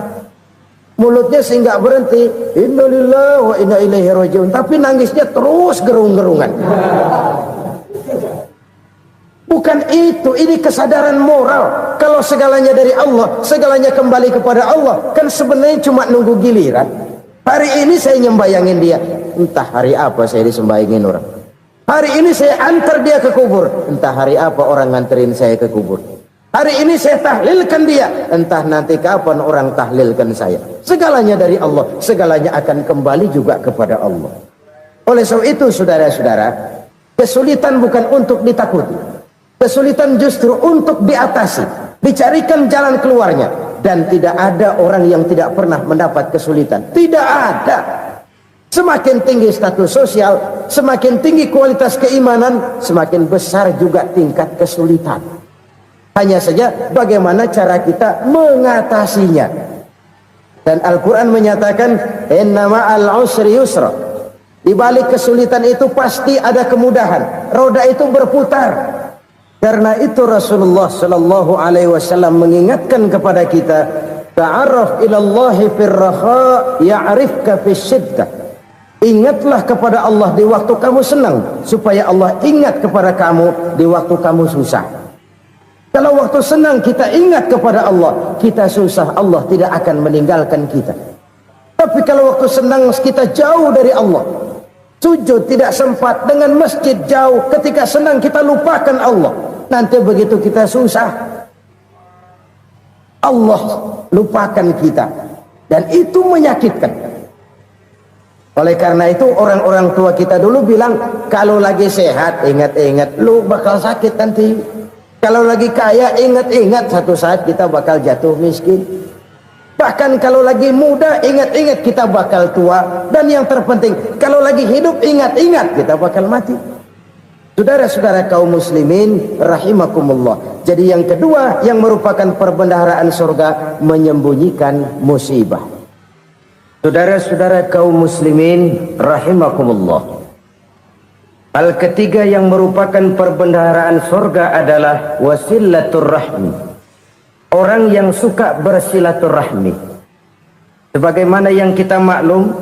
Mulutnya sehingga berhenti, innalillahi wa inna ilaihi rajiun, tapi nangisnya terus gerung-gerungan. Bukan itu, ini kesadaran moral. Kalau segalanya dari Allah, segalanya kembali kepada Allah, kan sebenarnya cuma nunggu giliran. Hari ini saya nyembayangin dia, entah hari apa saya disembayangin orang. Hari ini saya antar dia ke kubur, entah hari apa orang nganterin saya ke kubur. Hari ini saya tahlilkan dia, entah nanti kapan orang tahlilkan saya. Segalanya dari Allah, segalanya akan kembali juga kepada Allah. Oleh sebab itu saudara-saudara, kesulitan bukan untuk ditakuti, kesulitan justru untuk diatasi, dicarikan jalan keluarnya. Dan tidak ada orang yang tidak pernah mendapat kesulitan, tidak ada. Semakin tinggi status sosial, semakin tinggi kualitas keimanan, semakin besar juga tingkat kesulitan. Hanya saja bagaimana cara kita mengatasinya. Dan Al-Quran menyatakan, inna ma'al usri yusra. Di balik kesulitan itu pasti ada kemudahan. Roda itu berputar. Karena itu Rasulullah sallallahu alaihi wasallam mengingatkan kepada kita, ta'arraf ilallahi fir raha ya'rifka fis syiddah. Ingatlah kepada Allah di waktu kamu senang, supaya Allah ingat kepada kamu di waktu kamu susah. Kalau waktu senang kita ingat kepada Allah, kita susah, Allah tidak akan meninggalkan kita. Tapi kalau waktu senang kita jauh dari Allah, sujud tidak sempat, dengan masjid jauh, ketika senang kita lupakan Allah. Nanti begitu kita susah, Allah lupakan kita, dan itu menyakitkan. Oleh karena itu orang-orang tua kita dulu bilang, kalau lagi sehat ingat-ingat lu bakal sakit nanti. Kalau lagi kaya ingat-ingat satu saat kita bakal jatuh miskin. Bahkan kalau lagi muda ingat-ingat kita bakal tua. Dan yang terpenting, kalau lagi hidup ingat-ingat kita bakal mati. Saudara-saudara kaum muslimin rahimakumullah. Jadi yang kedua yang merupakan perbendaharaan surga, menyembunyikan musibah. Saudara-saudara kaum muslimin rahimakumullah. Hal ketiga yang merupakan perbendaharaan surga adalah wasilatur rahmi. Orang yang suka bersilaturahmi. Sebagaimana yang kita maklum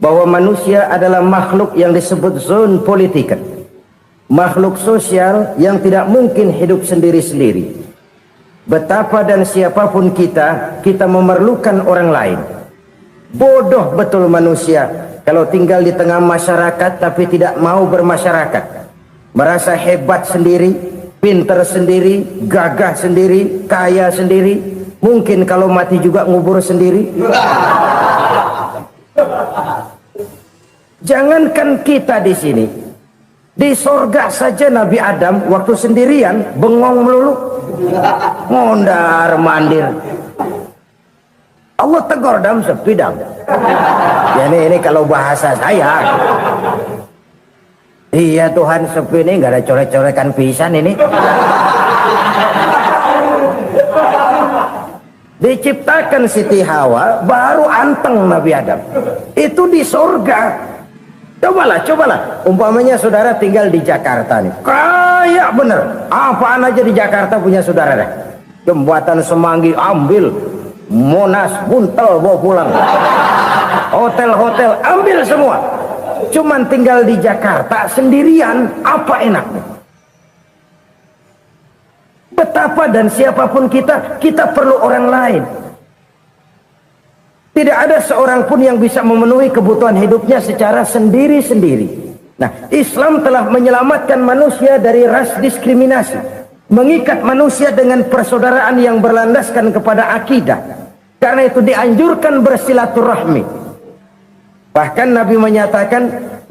bahwa manusia adalah makhluk yang disebut zon politika. Makhluk sosial yang tidak mungkin hidup sendiri-sendiri. Betapa dan siapapun kita memerlukan orang lain. Bodoh betul manusia kalau tinggal di tengah masyarakat tapi tidak mau bermasyarakat. Merasa hebat sendiri, pintar sendiri, gagah sendiri, kaya sendiri. Mungkin kalau mati juga ngubur sendiri. Jangankan kita di sini, di sorga saja Nabi Adam waktu sendirian bengong melulu, mondar mandir. Allah tegur dam sepi dam. Ya ini kalau bahasa saya. Iya Tuhan sepi ini nggak ada coret-corekan pisan ini. Diciptakan Siti Hawa baru anteng Nabi Adam. Itu di sorga. Cobalah. Umpamanya saudara tinggal di Jakarta nih. Kayak bener. Apaan aja di Jakarta punya saudara deh. Jembatan Semanggi ambil. Monas, Buntel bawa pulang. Hotel-hotel ambil semua. Cuman tinggal di Jakarta sendirian, apa enaknya? Betapa dan siapapun kita perlu orang lain. Tidak ada seorang pun yang bisa memenuhi kebutuhan hidupnya secara sendiri-sendiri. Nah, Islam telah menyelamatkan manusia dari ras diskriminasi, mengikat manusia dengan persaudaraan yang berlandaskan kepada akidah. Karena itu dianjurkan bersilaturahmi. Bahkan Nabi menyatakan,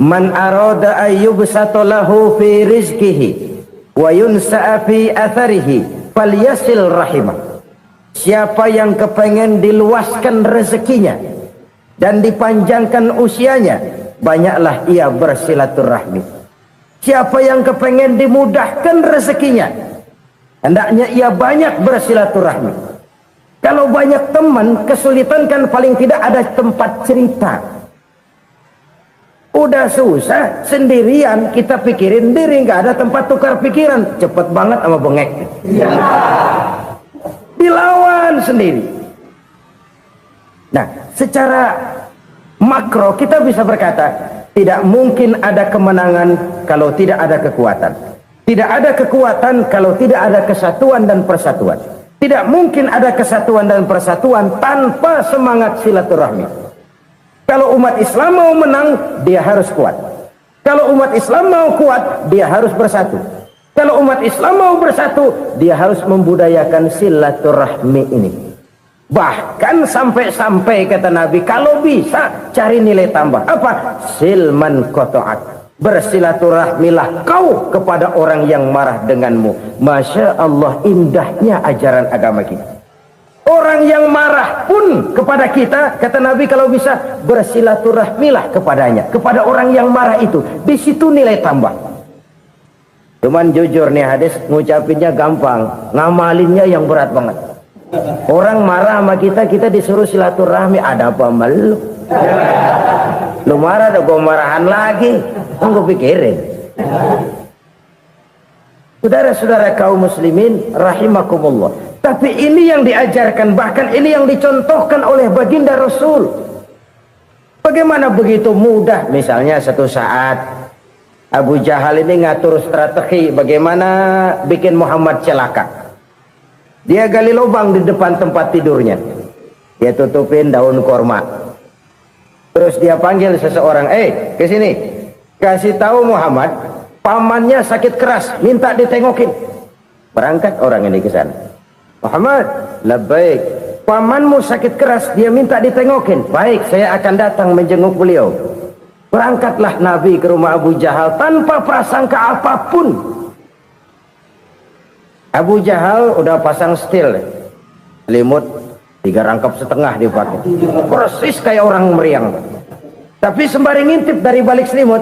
man arada ayyubsata lahu fi rizqihi wa yunsa'a fi atharihi falyasil rahimah. Siapa yang kepengen diluaskan rezekinya dan dipanjangkan usianya, banyaklah ia bersilaturahmi. Siapa yang kepengen dimudahkan rezekinya, hendaknya ia banyak bersilaturahmi. Kalau banyak teman, kesulitan kan paling tidak ada tempat cerita. Udah susah sendirian, kita pikirin diri, nggak ada tempat tukar pikiran. Cepet banget sama bengek. Dilawan sendiri. Nah, secara makro kita bisa berkata, tidak mungkin ada kemenangan kalau tidak ada kekuatan. Tidak ada kekuatan kalau tidak ada kesatuan dan persatuan. Tidak mungkin ada kesatuan dan persatuan tanpa semangat silaturahmi. Kalau umat Islam mau menang, dia harus kuat. Kalau umat Islam mau kuat, dia harus bersatu. Kalau umat Islam mau bersatu, dia harus membudayakan silaturahmi ini. Bahkan sampai-sampai kata Nabi, kalau bisa cari nilai tambah. Apa? Silman qata'at. Bersilaturahmilah kau kepada orang yang marah denganmu. Masya Allah, indahnya ajaran agama kita. Orang yang marah pun kepada kita, kata Nabi, kalau bisa bersilaturahmilah kepadanya, kepada orang yang marah itu. Di situ nilai tambah. Cuman jujur nih hadis, ngucapinnya gampang, ngamalinnya yang berat banget. Orang marah sama kita, kita disuruh silaturahmi. Ada apa malu? Lu marah, ada gua marahan lagi. Tunggu pikirin. Saudara-saudara kaum muslimin rahimakumullah. Tapi ini yang diajarkan, bahkan ini yang dicontohkan oleh baginda Rasul. Bagaimana begitu mudah, misalnya satu saat Abu Jahal ini ngatur strategi bagaimana bikin Muhammad celaka. Dia gali lubang di depan tempat tidurnya. Dia tutupin daun korma. Terus dia panggil seseorang, ke sini. Kasih tahu Muhammad, pamannya sakit keras, minta ditengokin. Berangkat orang ini ke sana. Muhammad, labbaik. Pamanmu sakit keras, dia minta ditengokin. Baik, saya akan datang menjenguk beliau. Berangkatlah Nabi ke rumah Abu Jahal tanpa prasangka apapun. Abu Jahal udah pasang stil, selimut 3 rangkap setengah dipakai, persis kayak orang meriang. Tapi sembari ngintip dari balik selimut,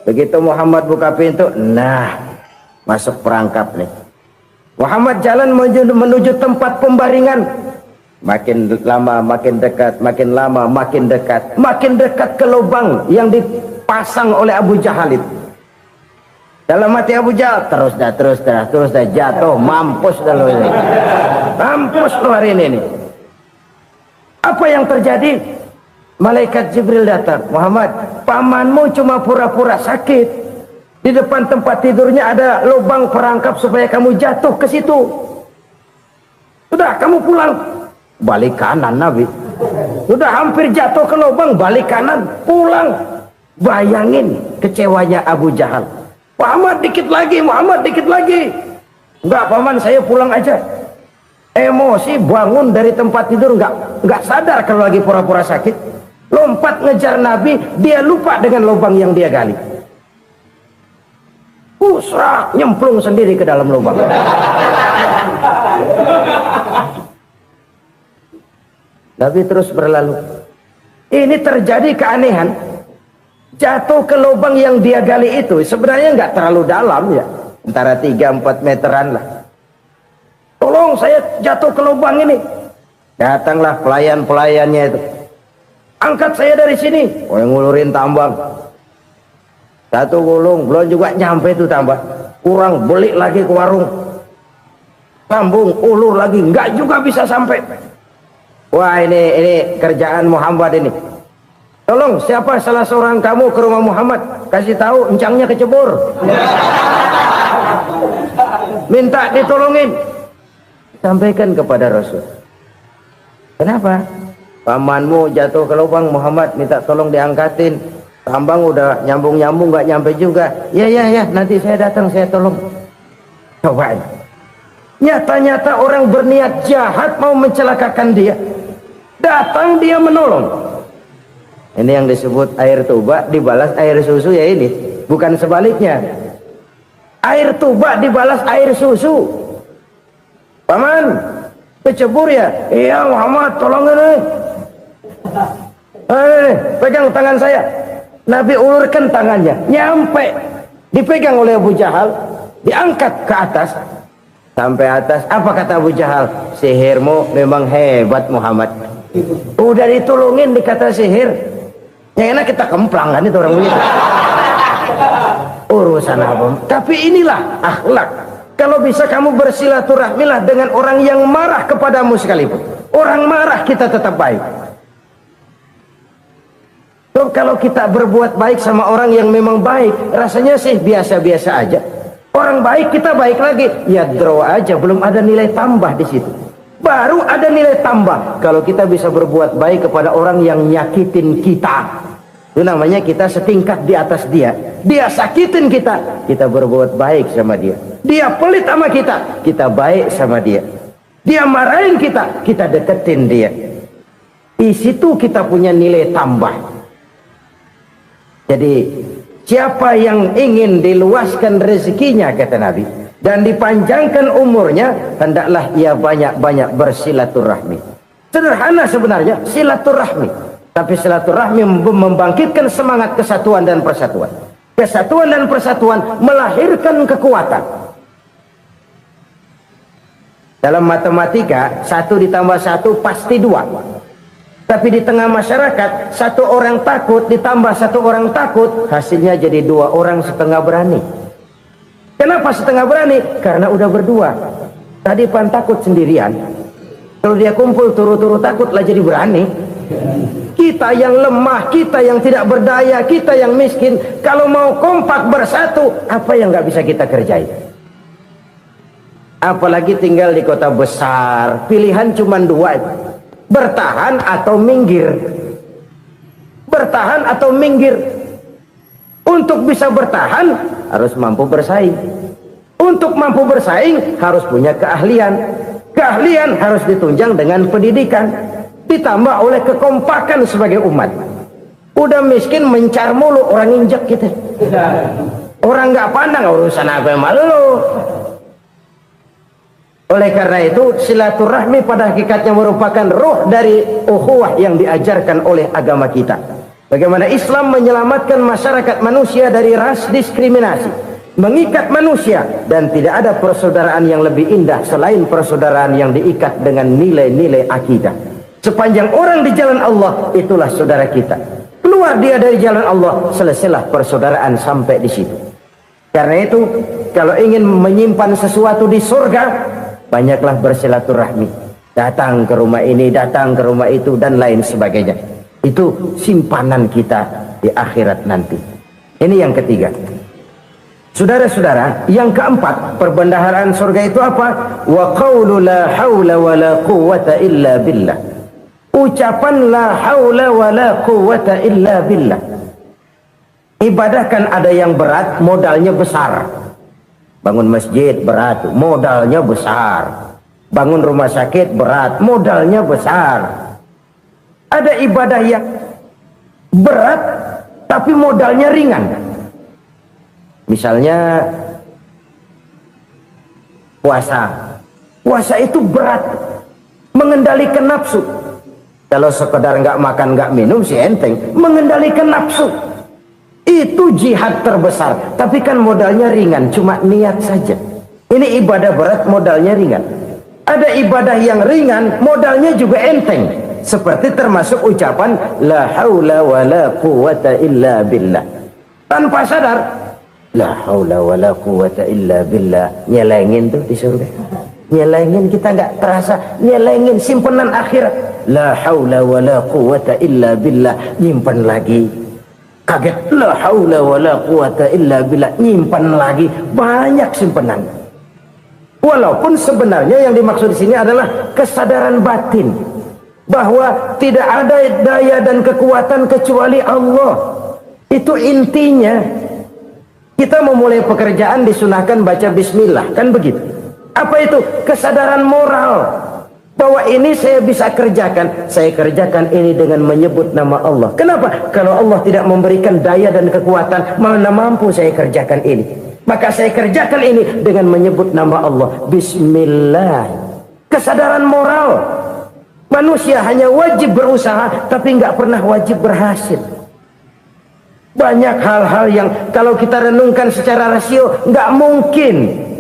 begitu Muhammad buka pintu, nah masuk perangkap nih. Muhammad jalan menuju tempat pembaringan. Makin lama makin dekat, makin lama makin dekat, makin dekat ke lubang yang dipasang oleh Abu Jahal itu. Dalam hati Abu Jahal, terus dah jatuh, mampus dah lo ini. Mampus lo hari ini nih. Apa yang terjadi? Malaikat Jibril datang. Muhammad, pamanmu cuma pura-pura sakit. Di depan tempat tidurnya ada lubang perangkap supaya kamu jatuh ke situ. Sudah, kamu pulang. Balik kanan Nabi. Sudah hampir jatuh ke lubang, balik kanan, pulang. Bayangin kecewanya Abu Jahal. Muhammad dikit lagi, Muhammad dikit lagi. Enggak paman, saya pulang aja. Emosi bangun dari tempat tidur, enggak sadar kalau lagi pura-pura sakit. Lompat ngejar Nabi, dia lupa dengan lubang yang dia gali. Usrak, nyemplung sendiri ke dalam lubang. Nabi terus berlalu. Ini terjadi keanehan. Jatuh ke lubang yang dia gali itu sebenarnya nggak terlalu dalam ya, antara 3-4 meteran lah. Tolong saya jatuh ke lubang ini. Datanglah pelayan-pelayannya itu. Angkat saya dari sini. Oh, yang ngulurin tambang. Satu gulung, belum juga nyampe itu tambah. Kurang, beli lagi ke warung. Sambung, ulur lagi, nggak juga bisa sampai. Wah, ini kerjaan Muhammad ini. Tolong, siapa salah seorang kamu ke rumah Muhammad, kasih tahu encangnya kecebur. Minta ditolongin. Sampaikan kepada Rasul. Kenapa? Pamanmu jatuh ke lubang, Muhammad minta tolong diangkatin. Tambang udah nyambung-nyambung nggak nyampe juga. Ya, nanti saya datang, saya tolong. Coba. Nyata-nyata orang berniat jahat mau mencelakakan dia. Datang dia menolong. Ini yang disebut air tuba dibalas air susu ya ini. Bukan sebaliknya. Air tuba dibalas air susu. Paman, kecebur ya? Iya Muhammad, tolong ini. Pegang tangan saya. Nabi ulurkan tangannya, nyampe, dipegang oleh Abu Jahal, diangkat ke atas, sampai atas. Apa kata Abu Jahal? Sihirmu memang hebat Muhammad. Udah ditolongin dikata sihir. Yang enak kita kemplang kan itu orang begitu. Urusan apa? Tapi inilah akhlak. Kalau bisa kamu bersilaturahmilah dengan orang yang marah kepadamu sekalipun. Orang marah kita tetap baik. So, kalau kita berbuat baik sama orang yang memang baik, rasanya sih biasa-biasa aja. Orang baik kita baik lagi, ya draw aja, belum ada nilai tambah di situ. Baru ada nilai tambah kalau kita bisa berbuat baik kepada orang yang nyakitin kita. Itu namanya kita setingkat di atas dia. Dia sakitin kita, kita berbuat baik sama dia. Dia pelit sama kita, kita baik sama dia. Dia marahin kita, kita deketin dia. Di situ kita punya nilai tambah. Jadi siapa yang ingin diluaskan rezekinya, kata Nabi, dan dipanjangkan umurnya, hendaklah ia banyak-banyak bersilaturahmi. Sederhana sebenarnya silaturahmi, tapi silaturahmi membangkitkan semangat kesatuan dan persatuan. Kesatuan dan persatuan melahirkan kekuatan. Dalam matematika 1 ditambah 1 pasti 2. Tapi di tengah masyarakat 1 orang takut ditambah 1 orang takut, hasilnya jadi 2 orang setengah berani. Kenapa setengah berani? Karena udah berdua. Tadi pan takut sendirian, kalau dia kumpul turu-turu takut lah jadi berani. Kita yang lemah, kita yang tidak berdaya, kita yang miskin, kalau mau kompak bersatu, apa yang nggak bisa kita kerjain? Apalagi tinggal di kota besar, pilihan cuma 2, bertahan atau minggir. Bertahan atau minggir. Untuk bisa bertahan harus mampu bersaing. Untuk mampu bersaing harus punya keahlian. Keahlian harus ditunjang dengan pendidikan, ditambah oleh kekompakan sebagai umat. Udah miskin mencar mulu, orang injek kita. Orang nggak pandang urusan apa yang malu. Oleh karena itu silaturahmi pada hakikatnya merupakan roh dari ukhuwah yang diajarkan oleh agama kita. Bagaimana Islam menyelamatkan masyarakat manusia dari ras diskriminasi, mengikat manusia, dan tidak ada persaudaraan yang lebih indah selain persaudaraan yang diikat dengan nilai-nilai akidah. Sepanjang orang di jalan Allah, itulah saudara kita. Keluar dia dari jalan Allah, selesailah persaudaraan sampai di situ. Karena itu, kalau ingin menyimpan sesuatu di surga, banyaklah bersilaturahmi. Datang ke rumah ini, datang ke rumah itu, dan lain sebagainya. Itu simpanan kita di akhirat nanti. Ini yang ketiga. Saudara-saudara, yang keempat, perbendaharaan surga itu apa? Wa qawlu la hawla wa la quwwata illa billah. Ucapan la hawla wa la quwwata illa billah. Ibadah kan ada yang berat, modalnya besar. Bangun masjid berat, modalnya besar. Bangun rumah sakit berat, modalnya besar. Ada ibadah yang berat tapi modalnya ringan. Misalnya puasa. Puasa itu berat, mengendalikan nafsu. Kalau sekedar nggak makan nggak minum sih enteng, mengendalikan nafsu itu jihad terbesar. Tapi kan modalnya ringan, cuma niat saja. Ini ibadah berat, modalnya ringan. Ada ibadah yang ringan, modalnya juga enteng. Seperti termasuk ucapan la haula wa la quwwata illa billah. Tanpa sadar, la haula wa la quwwata illa billah. Nyelengin tuh di surga. Nyelengin, kita nggak terasa. Nyelengin simpenan akhirat. La haula wa la quwwata illa billah. Nyimpan lagi. Kaget, la haula wa la quwwata illa billah. Nyimpan lagi. Banyak simpenan. Walaupun sebenarnya yang dimaksud di sini adalah kesadaran batin. Bahwa tidak ada daya dan kekuatan kecuali Allah. Itu intinya. Kita memulai pekerjaan disunahkan baca bismillah, kan begitu. Apa itu? Kesadaran moral. Bahwa ini saya bisa kerjakan. Saya kerjakan ini dengan menyebut nama Allah. Kenapa? Kalau Allah tidak memberikan daya dan kekuatan, mana mampu saya kerjakan ini. Maka saya kerjakan ini dengan menyebut nama Allah. Bismillah. Kesadaran moral. Manusia hanya wajib berusaha, tapi nggak pernah wajib berhasil. Banyak hal-hal yang kalau kita renungkan secara rasio nggak mungkin,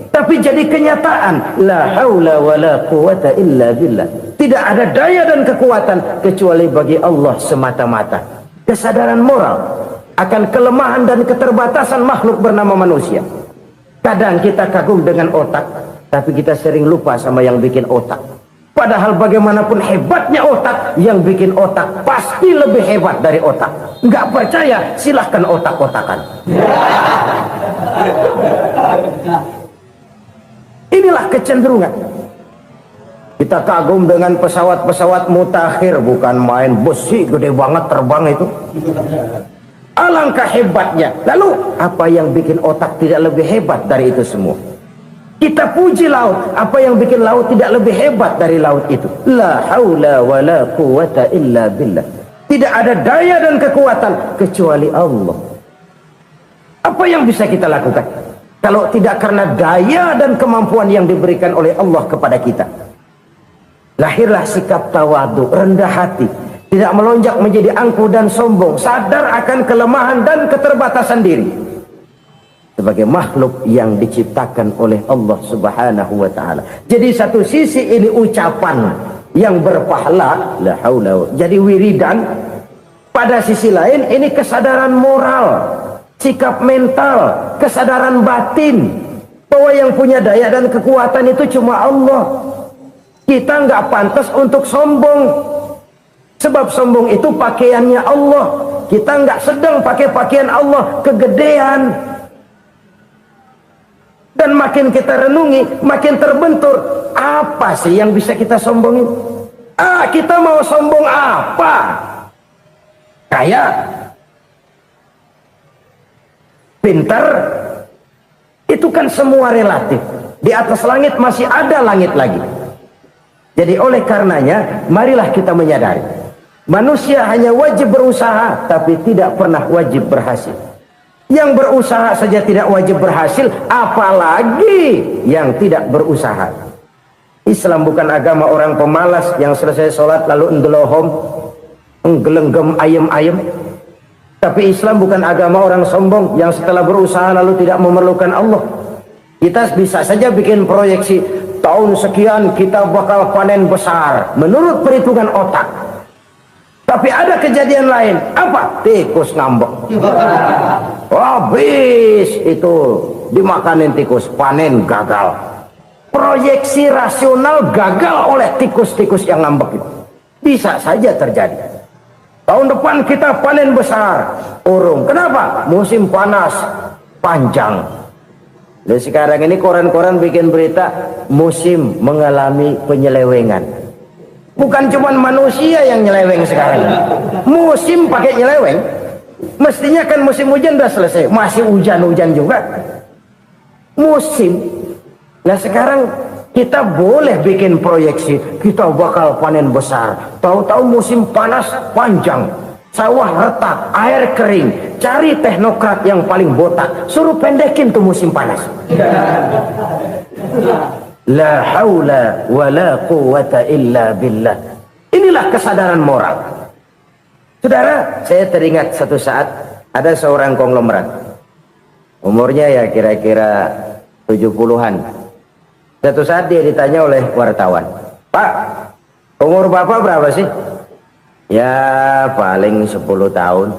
tapi jadi kenyataan. La haula wa la quwwata illa billah. Tidak ada daya dan kekuatan kecuali bagi Allah semata-mata. Kesadaran moral akan kelemahan dan keterbatasan makhluk bernama manusia. Kadang kita kagum dengan otak, tapi kita sering lupa sama yang bikin otak. Padahal bagaimanapun hebatnya otak, yang bikin otak pasti lebih hebat dari otak. Nggak percaya, silahkan otak-otakan. Inilah kecenderungan. Kita kagum dengan pesawat-pesawat mutakhir, bukan main, besi gede banget terbang itu. Alangkah hebatnya. Lalu apa yang bikin otak tidak lebih hebat dari itu semua? Kita puji laut, apa yang bikin laut tidak lebih hebat dari laut itu? La haula wa la quwata illa billah. Tidak ada daya dan kekuatan kecuali Allah. Apa yang bisa kita lakukan kalau tidak karena daya dan kemampuan yang diberikan oleh Allah kepada kita? Lahirlah sikap tawadu, rendah hati, tidak melonjak menjadi angkuh dan sombong, sadar akan kelemahan dan keterbatasan diri sebagai makhluk yang diciptakan oleh Allah Subhanahu wa taala. Jadi satu sisi ini ucapan yang berpahala, la haula, jadi wiridan. Pada sisi lain ini kesadaran moral, sikap mental, kesadaran batin bahwa yang punya daya dan kekuatan itu cuma Allah. Kita nggak pantas untuk sombong, sebab sombong itu pakaiannya Allah. Kita nggak sedang pakai pakaian Allah, kegedean. Dan makin kita renungi, makin terbentur. Apa sih yang bisa kita sombongin? Kita mau sombong apa? Kaya, pintar, itu kan semua relatif. Di atas langit masih ada langit lagi. Jadi oleh karenanya, marilah kita menyadari, manusia hanya wajib berusaha, tapi tidak pernah wajib berhasil. Yang berusaha saja tidak wajib berhasil, apalagi yang tidak berusaha. Islam bukan agama orang pemalas yang selesai sholat lalu enggelohom, enggelenggem ayem-ayem. Tapi Islam bukan agama orang sombong yang setelah berusaha lalu tidak memerlukan Allah. Kita bisa saja bikin proyeksi, tahun sekian kita bakal panen besar menurut perhitungan otak. Tapi ada kejadian lain. Apa? Tikus ngambek. Habis itu dimakanin tikus, panen gagal. Proyeksi rasional gagal oleh tikus-tikus yang ngambek itu. Bisa saja terjadi. Tahun depan kita panen besar, urung. Kenapa? Musim panas panjang. Dan sekarang ini koran-koran bikin berita musim mengalami penyelewengan. Bukan cuma manusia yang nyeleweng sekarang. Musim pakai nyeleweng. Mestinya kan musim hujan udah selesai, masih hujan-hujan juga. Musim. Nah sekarang kita boleh bikin proyeksi, kita bakal panen besar. Tahu-tahu musim panas panjang, sawah retak, air kering. Cari teknokrat yang paling botak, suruh pendekin tuh musim panas. La haula wa la quwata illa billah. Inilah kesadaran moral. Saudara, saya teringat satu saat ada seorang konglomerat. Umurnya ya kira-kira 70-an. Satu saat dia ditanya oleh wartawan, "Pak, umur Bapak berapa sih?" "Ya paling 10 tahun."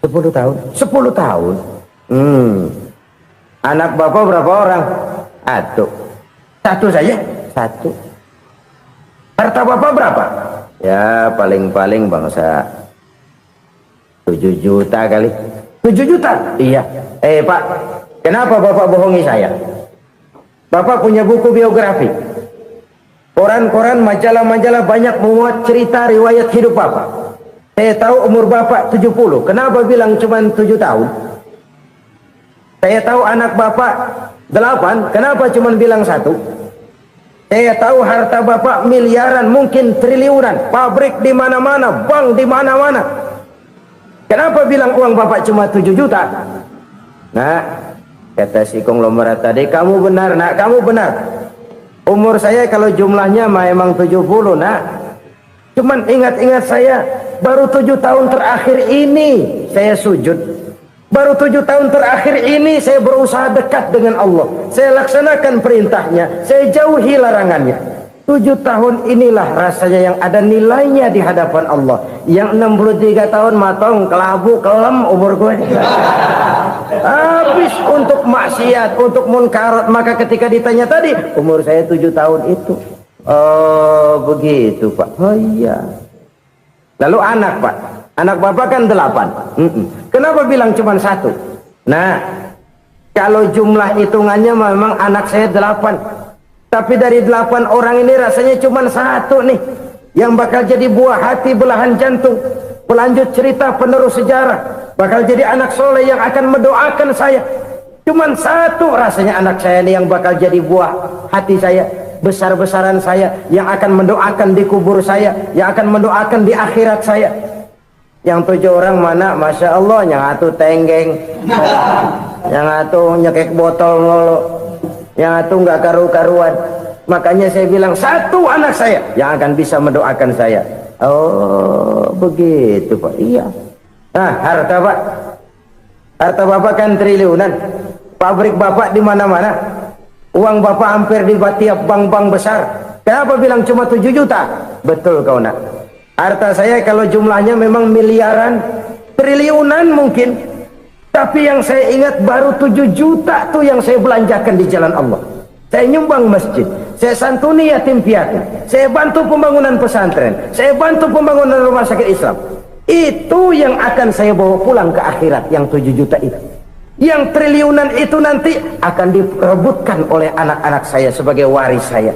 10 tahun? 10 tahun? Anak Bapak berapa orang? Satu. Satu saja? Satu. Harta Bapak berapa? Ya paling-paling bangsa 7 juta kali. 7 juta? Iya. Pak, kenapa Bapak bohongi saya? Bapak punya buku biografi. Koran-koran, majalah-majalah banyak memuat cerita riwayat hidup Bapak. Saya tahu umur Bapak 70. Kenapa bilang cuma 7 tahun? Saya tahu anak Bapak 8. Kenapa cuma bilang 1? Saya tahu harta Bapak miliaran, mungkin triliunan. Pabrik di mana-mana, bank di mana-mana. Kenapa bilang uang Bapak cuma 7 juta? Nah, kata si konglomerat tadi, kamu benar nak, kamu benar. Umur saya kalau jumlahnya memang 70 nak. Cuman ingat-ingat saya, baru 7 tahun terakhir ini saya sujud. Baru 7 tahun terakhir ini saya berusaha dekat dengan Allah. Saya laksanakan perintahnya, saya jauhi larangannya. 7 tahun inilah rasanya yang ada nilainya di hadapan Allah. Yang 63 tahun matong, kelabu, kelam umur gue. Habis untuk maksiat, untuk munkarat. Maka ketika ditanya tadi, umur saya 7 tahun itu. Oh begitu Pak. Oh iya. Lalu anak Pak. Anak Bapak kan 8. Kenapa bilang cuma 1? Nah, kalau jumlah hitungannya memang anak saya 8. Tapi dari 8 orang ini rasanya cuma 1 nih yang bakal jadi buah hati, belahan jantung, pelanjut cerita, penerus sejarah, bakal jadi anak soleh yang akan mendoakan saya. Cuma 1 rasanya anak saya ini yang bakal jadi buah hati saya, besar-besaran saya, yang akan mendoakan di kubur saya, yang akan mendoakan di akhirat saya. Yang 7 orang mana? Masya Allah, yang satu tenggeng, yang satu nyekek botol ngolo, yang itu nggak karu-karuan. Makanya saya bilang 1 anak saya yang akan bisa mendoakan saya. Oh begitu Pak. Iya. Nah harta Pak, harta Bapak kan triliunan, pabrik Bapak di mana-mana, uang Bapak hampir di tiap bank-bank besar. Kenapa bilang cuma 7 juta? Betul kau nak. Harta saya kalau jumlahnya memang miliaran, triliunan mungkin, tapi yang saya ingat baru 7 juta tuh yang saya belanjakan di jalan Allah. Saya nyumbang masjid, saya santuni yatim piatu, saya bantu pembangunan pesantren, saya bantu pembangunan rumah sakit Islam. Itu yang akan saya bawa pulang ke akhirat, yang 7 juta itu. Yang triliunan itu nanti akan diperebutkan oleh anak-anak saya sebagai waris saya.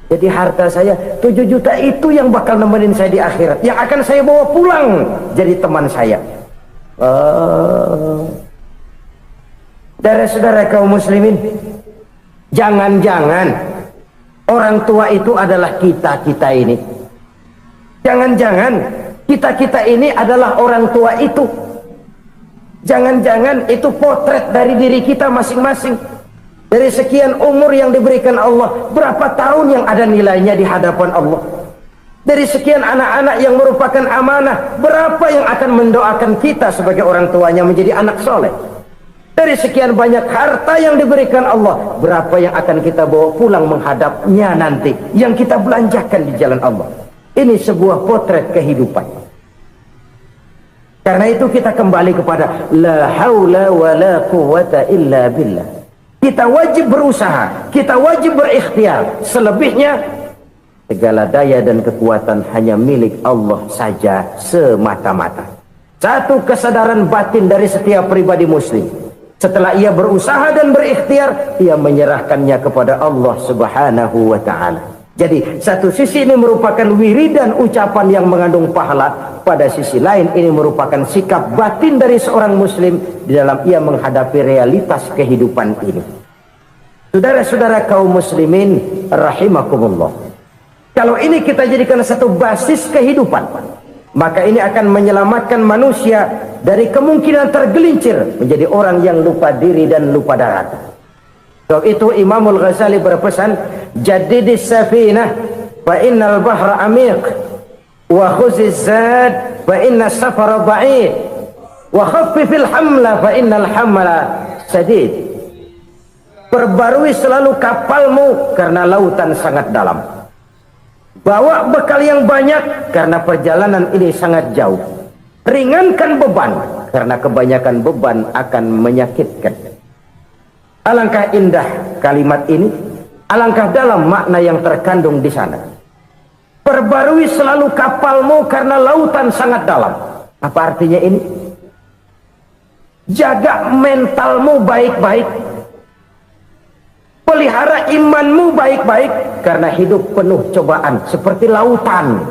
Jadi harta saya 7 juta itu yang bakal nemenin saya di akhirat, yang akan saya bawa pulang jadi teman saya. Saudara-saudara kaum muslimin, jangan-jangan orang tua itu adalah kita-kita ini. Jangan-jangan kita-kita ini adalah orang tua itu. Jangan-jangan itu potret dari diri kita masing-masing. Dari sekian umur yang diberikan Allah, berapa tahun yang ada nilainya di hadapan Allah? Dari sekian anak-anak yang merupakan amanah, berapa yang akan mendoakan kita sebagai orang tuanya menjadi anak soleh? Dari sekian banyak harta yang diberikan Allah, berapa yang akan kita bawa pulang menghadapnya nanti, yang kita belanjakan di jalan Allah? Ini sebuah potret kehidupan. Karena itu kita kembali kepada la haula wa la quwwata illa billah. Kita wajib berusaha, kita wajib berikhtiar. Selebihnya segala daya dan kekuatan hanya milik Allah saja semata-mata. Satu kesadaran batin dari setiap pribadi muslim. Setelah ia berusaha dan berikhtiar, ia menyerahkannya kepada Allah Subhanahu wa ta'ala. Jadi satu sisi ini merupakan wiridan ucapan yang mengandung pahala, pada sisi lain ini merupakan sikap batin dari seorang muslim di dalam ia menghadapi realitas kehidupan ini. Saudara-saudara kaum muslimin rahimakumullah, kalau ini kita jadikan satu basis kehidupan, maka ini akan menyelamatkan manusia dari kemungkinan tergelincir menjadi orang yang lupa diri dan lupa darat. Sebab itu Imamul Ghazali berpesan, jadidis safinah fa innal bahra amiq wa khuziz zad fa inna safara ba'id wa khaffifil hamla fa innal hamla sadid. Perbarui selalu kapalmu karena lautan sangat dalam. Bawa bekal yang banyak karena perjalanan ini sangat jauh. Ringankan beban karena kebanyakan beban akan menyakitkan. Alangkah indah kalimat ini, alangkah dalam makna yang terkandung di sana. Perbarui selalu kapalmu karena lautan sangat dalam. Apa artinya ini? Jaga mentalmu baik-baik. Pelihara imanmu baik-baik karena hidup penuh cobaan seperti lautan.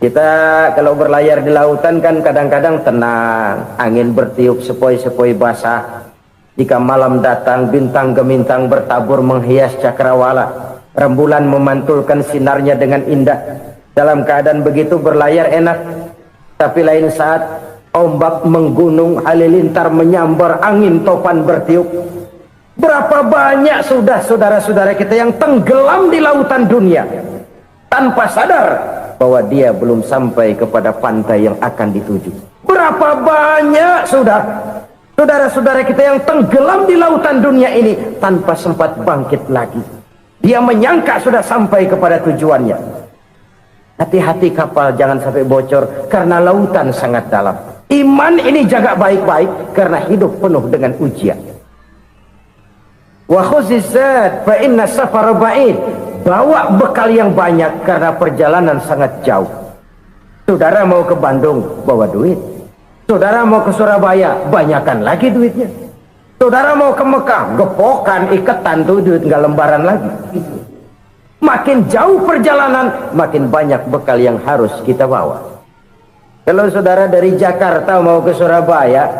Kita kalau berlayar di lautan kan kadang-kadang tenang, angin bertiup sepoi-sepoi basah. Jika malam datang, bintang gemintang bertabur menghias cakrawala, rembulan memantulkan sinarnya dengan indah. Dalam keadaan begitu berlayar enak, tapi lain saat ombak menggunung, halilintar menyambar, angin topan bertiup. Berapa banyak sudah saudara-saudara kita yang tenggelam di lautan dunia tanpa sadar bahwa dia belum sampai kepada pantai yang akan dituju. Berapa banyak sudah saudara-saudara kita yang tenggelam di lautan dunia ini tanpa sempat bangkit lagi. Dia menyangka sudah sampai kepada tujuannya. Hati-hati kapal jangan sampai bocor karena lautan sangat dalam. Iman ini jaga baik-baik karena hidup penuh dengan ujian. Wa khuzizat fa inna safara ba'id. Bawa bekal yang banyak karena perjalanan sangat jauh. Saudara mau ke Bandung, bawa duit. Saudara mau ke Surabaya, banyakan lagi duitnya. Saudara mau ke Mekah, gepokan, iketan tuh duit nggak lembaran lagi. Makin jauh perjalanan, makin banyak bekal yang harus kita bawa. Kalau saudara dari Jakarta mau ke Surabaya,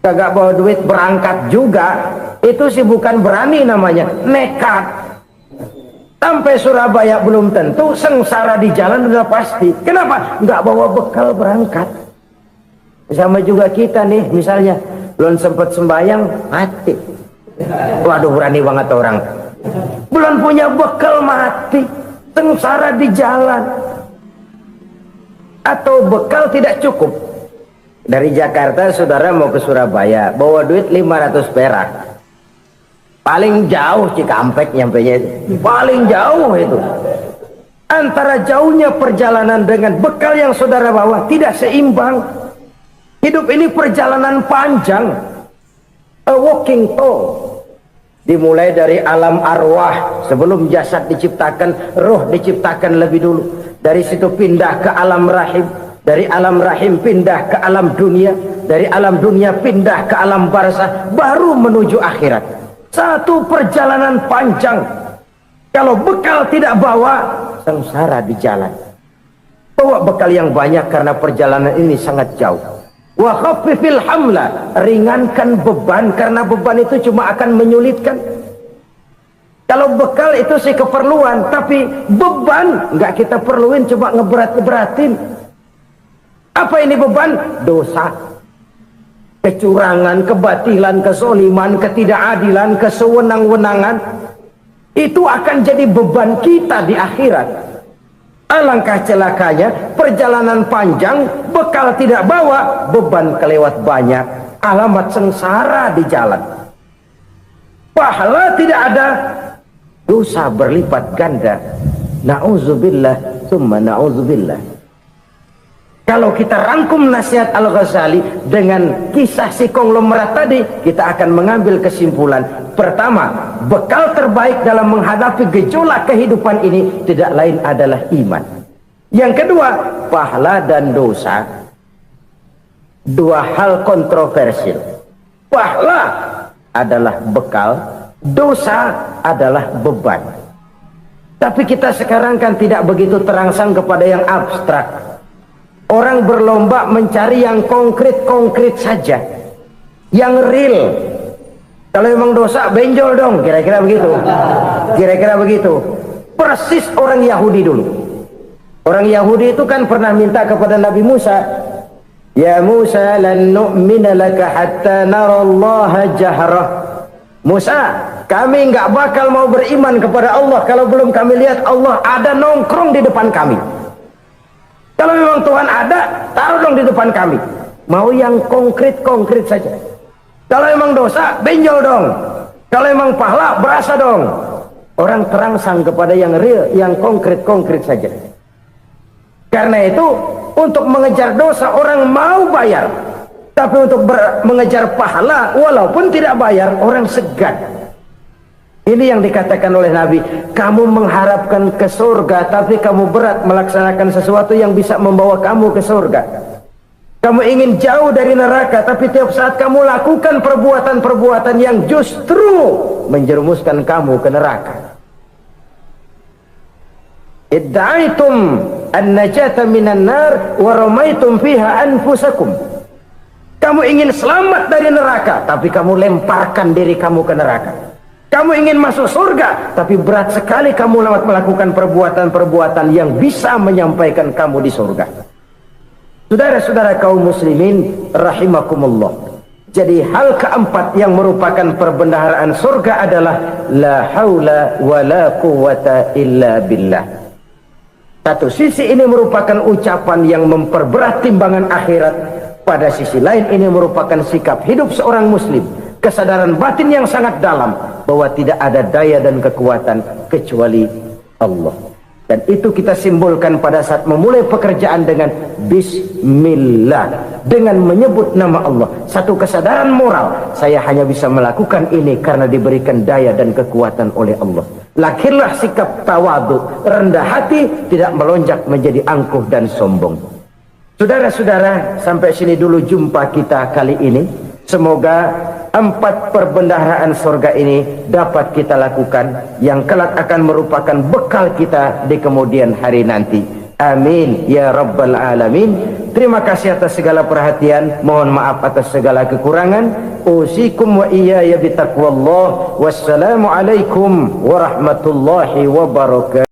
kagak bawa duit berangkat juga, itu sih bukan berani namanya, nekat. Sampai Surabaya belum tentu, sengsara di jalan udah pasti. Kenapa? Nggak bawa bekal berangkat. Sama juga kita nih, misalnya belum sempat sembahyang, mati. Waduh, berani banget orang. Belum punya bekal, mati. Sengsara di jalan. Atau bekal tidak cukup. Dari Jakarta saudara mau ke Surabaya, bawa duit 500 perak. Paling jauh Cikampek nyampenya itu. Paling jauh itu. Antara jauhnya perjalanan dengan bekal yang saudara bawa tidak seimbang. Hidup ini perjalanan panjang. A walking tour. Dimulai dari alam arwah. Sebelum jasad diciptakan, roh diciptakan lebih dulu. Dari situ pindah ke alam rahim. Dari alam rahim pindah ke alam dunia. Dari alam dunia pindah ke alam barzah. Baru menuju akhirat. Satu perjalanan panjang. Kalau bekal tidak bawa, sengsara di jalan. Bawa bekal yang banyak karena perjalanan ini sangat jauh. Wa khaffifil hamla, ringankan beban karena beban itu cuma akan menyulitkan. Kalau bekal itu sih keperluan, tapi beban nggak kita perluin, coba ngeberat-beratin. Apa ini beban? Dosa, kecurangan, kebatilan, kesoliman, ketidakadilan, kesewenang-wenangan. Itu akan jadi beban kita di akhirat. Alangkah celakanya, perjalanan panjang, bekal tidak bawa, beban kelewat banyak, alamat sengsara di jalan. Pahala tidak ada, dosa berlipat ganda. Na'udzubillah, summa na'udzubillah. Kalau kita rangkum nasihat Al-Ghazali dengan kisah si konglomerat tadi, kita akan mengambil kesimpulan. Pertama, bekal terbaik dalam menghadapi gejolak kehidupan ini tidak lain adalah iman. Yang kedua, pahala dan dosa. Dua hal kontroversial. Pahala adalah bekal, dosa adalah beban. Tapi kita sekarang kan tidak begitu terangsang kepada yang abstrak. Orang berlomba mencari yang konkret-konkret saja, yang real. Kalau memang dosa, benjol dong, kira-kira begitu. Kira-kira begitu. Persis orang Yahudi dulu. Orang Yahudi itu kan pernah minta kepada Nabi Musa, Ya Musa, lan nu'mina laka hatta narallaha jahrah. Musa, kami nggak bakal mau beriman kepada Allah kalau belum kami lihat Allah ada nongkrong di depan kami. Kalau memang Tuhan ada, taruh dong di depan kami. Mau yang konkret-konkret saja. Kalau memang dosa, benjol dong. Kalau memang pahala, berasa dong. Orang terangsang kepada yang real, yang konkret-konkret saja. Karena itu, untuk mengejar dosa, orang mau bayar. Tapi untuk mengejar pahala, walaupun tidak bayar, orang segan. Ini yang dikatakan oleh Nabi, kamu mengharapkan ke surga, tapi kamu berat melaksanakan sesuatu yang bisa membawa kamu ke surga. Kamu ingin jauh dari neraka, tapi tiap saat kamu lakukan perbuatan-perbuatan yang justru menjerumuskan kamu ke neraka. Idda'aitum an-najata minan nar wa ramaitum fiha anfusakum. Kamu ingin selamat dari neraka, tapi kamu lemparkan diri kamu ke neraka. Kamu ingin masuk surga, tapi berat sekali kamu melakukan perbuatan-perbuatan yang bisa menyampaikan kamu di surga. Saudara-saudara kaum muslimin rahimakumullah. Jadi hal keempat yang merupakan perbendaharaan surga adalah la haula wa la quwata illa billah. Satu sisi ini merupakan ucapan yang memperberat timbangan akhirat. Pada sisi lain ini merupakan sikap hidup seorang muslim. kesadaran batin yang sangat dalam bahwa tidak ada daya dan kekuatan kecuali Allah. Dan itu kita simbolkan pada saat memulai pekerjaan dengan Bismillah, dengan menyebut nama Allah. Satu kesadaran moral, saya hanya bisa melakukan ini karena diberikan daya dan kekuatan oleh Allah. Lahirlah sikap tawadu, rendah hati, tidak melonjak menjadi angkuh dan sombong. Saudara-saudara, sampai sini dulu jumpa kita kali ini. Semoga 4 perbendaharaan surga ini dapat kita lakukan, yang kelak akan merupakan bekal kita di kemudian hari nanti. Amin ya rabbal alamin. Terima kasih atas segala perhatian, mohon maaf atas segala kekurangan. Usikum wa iyaya bitaqwallah. Wassalamu alaikum warahmatullahi wabarakatuh.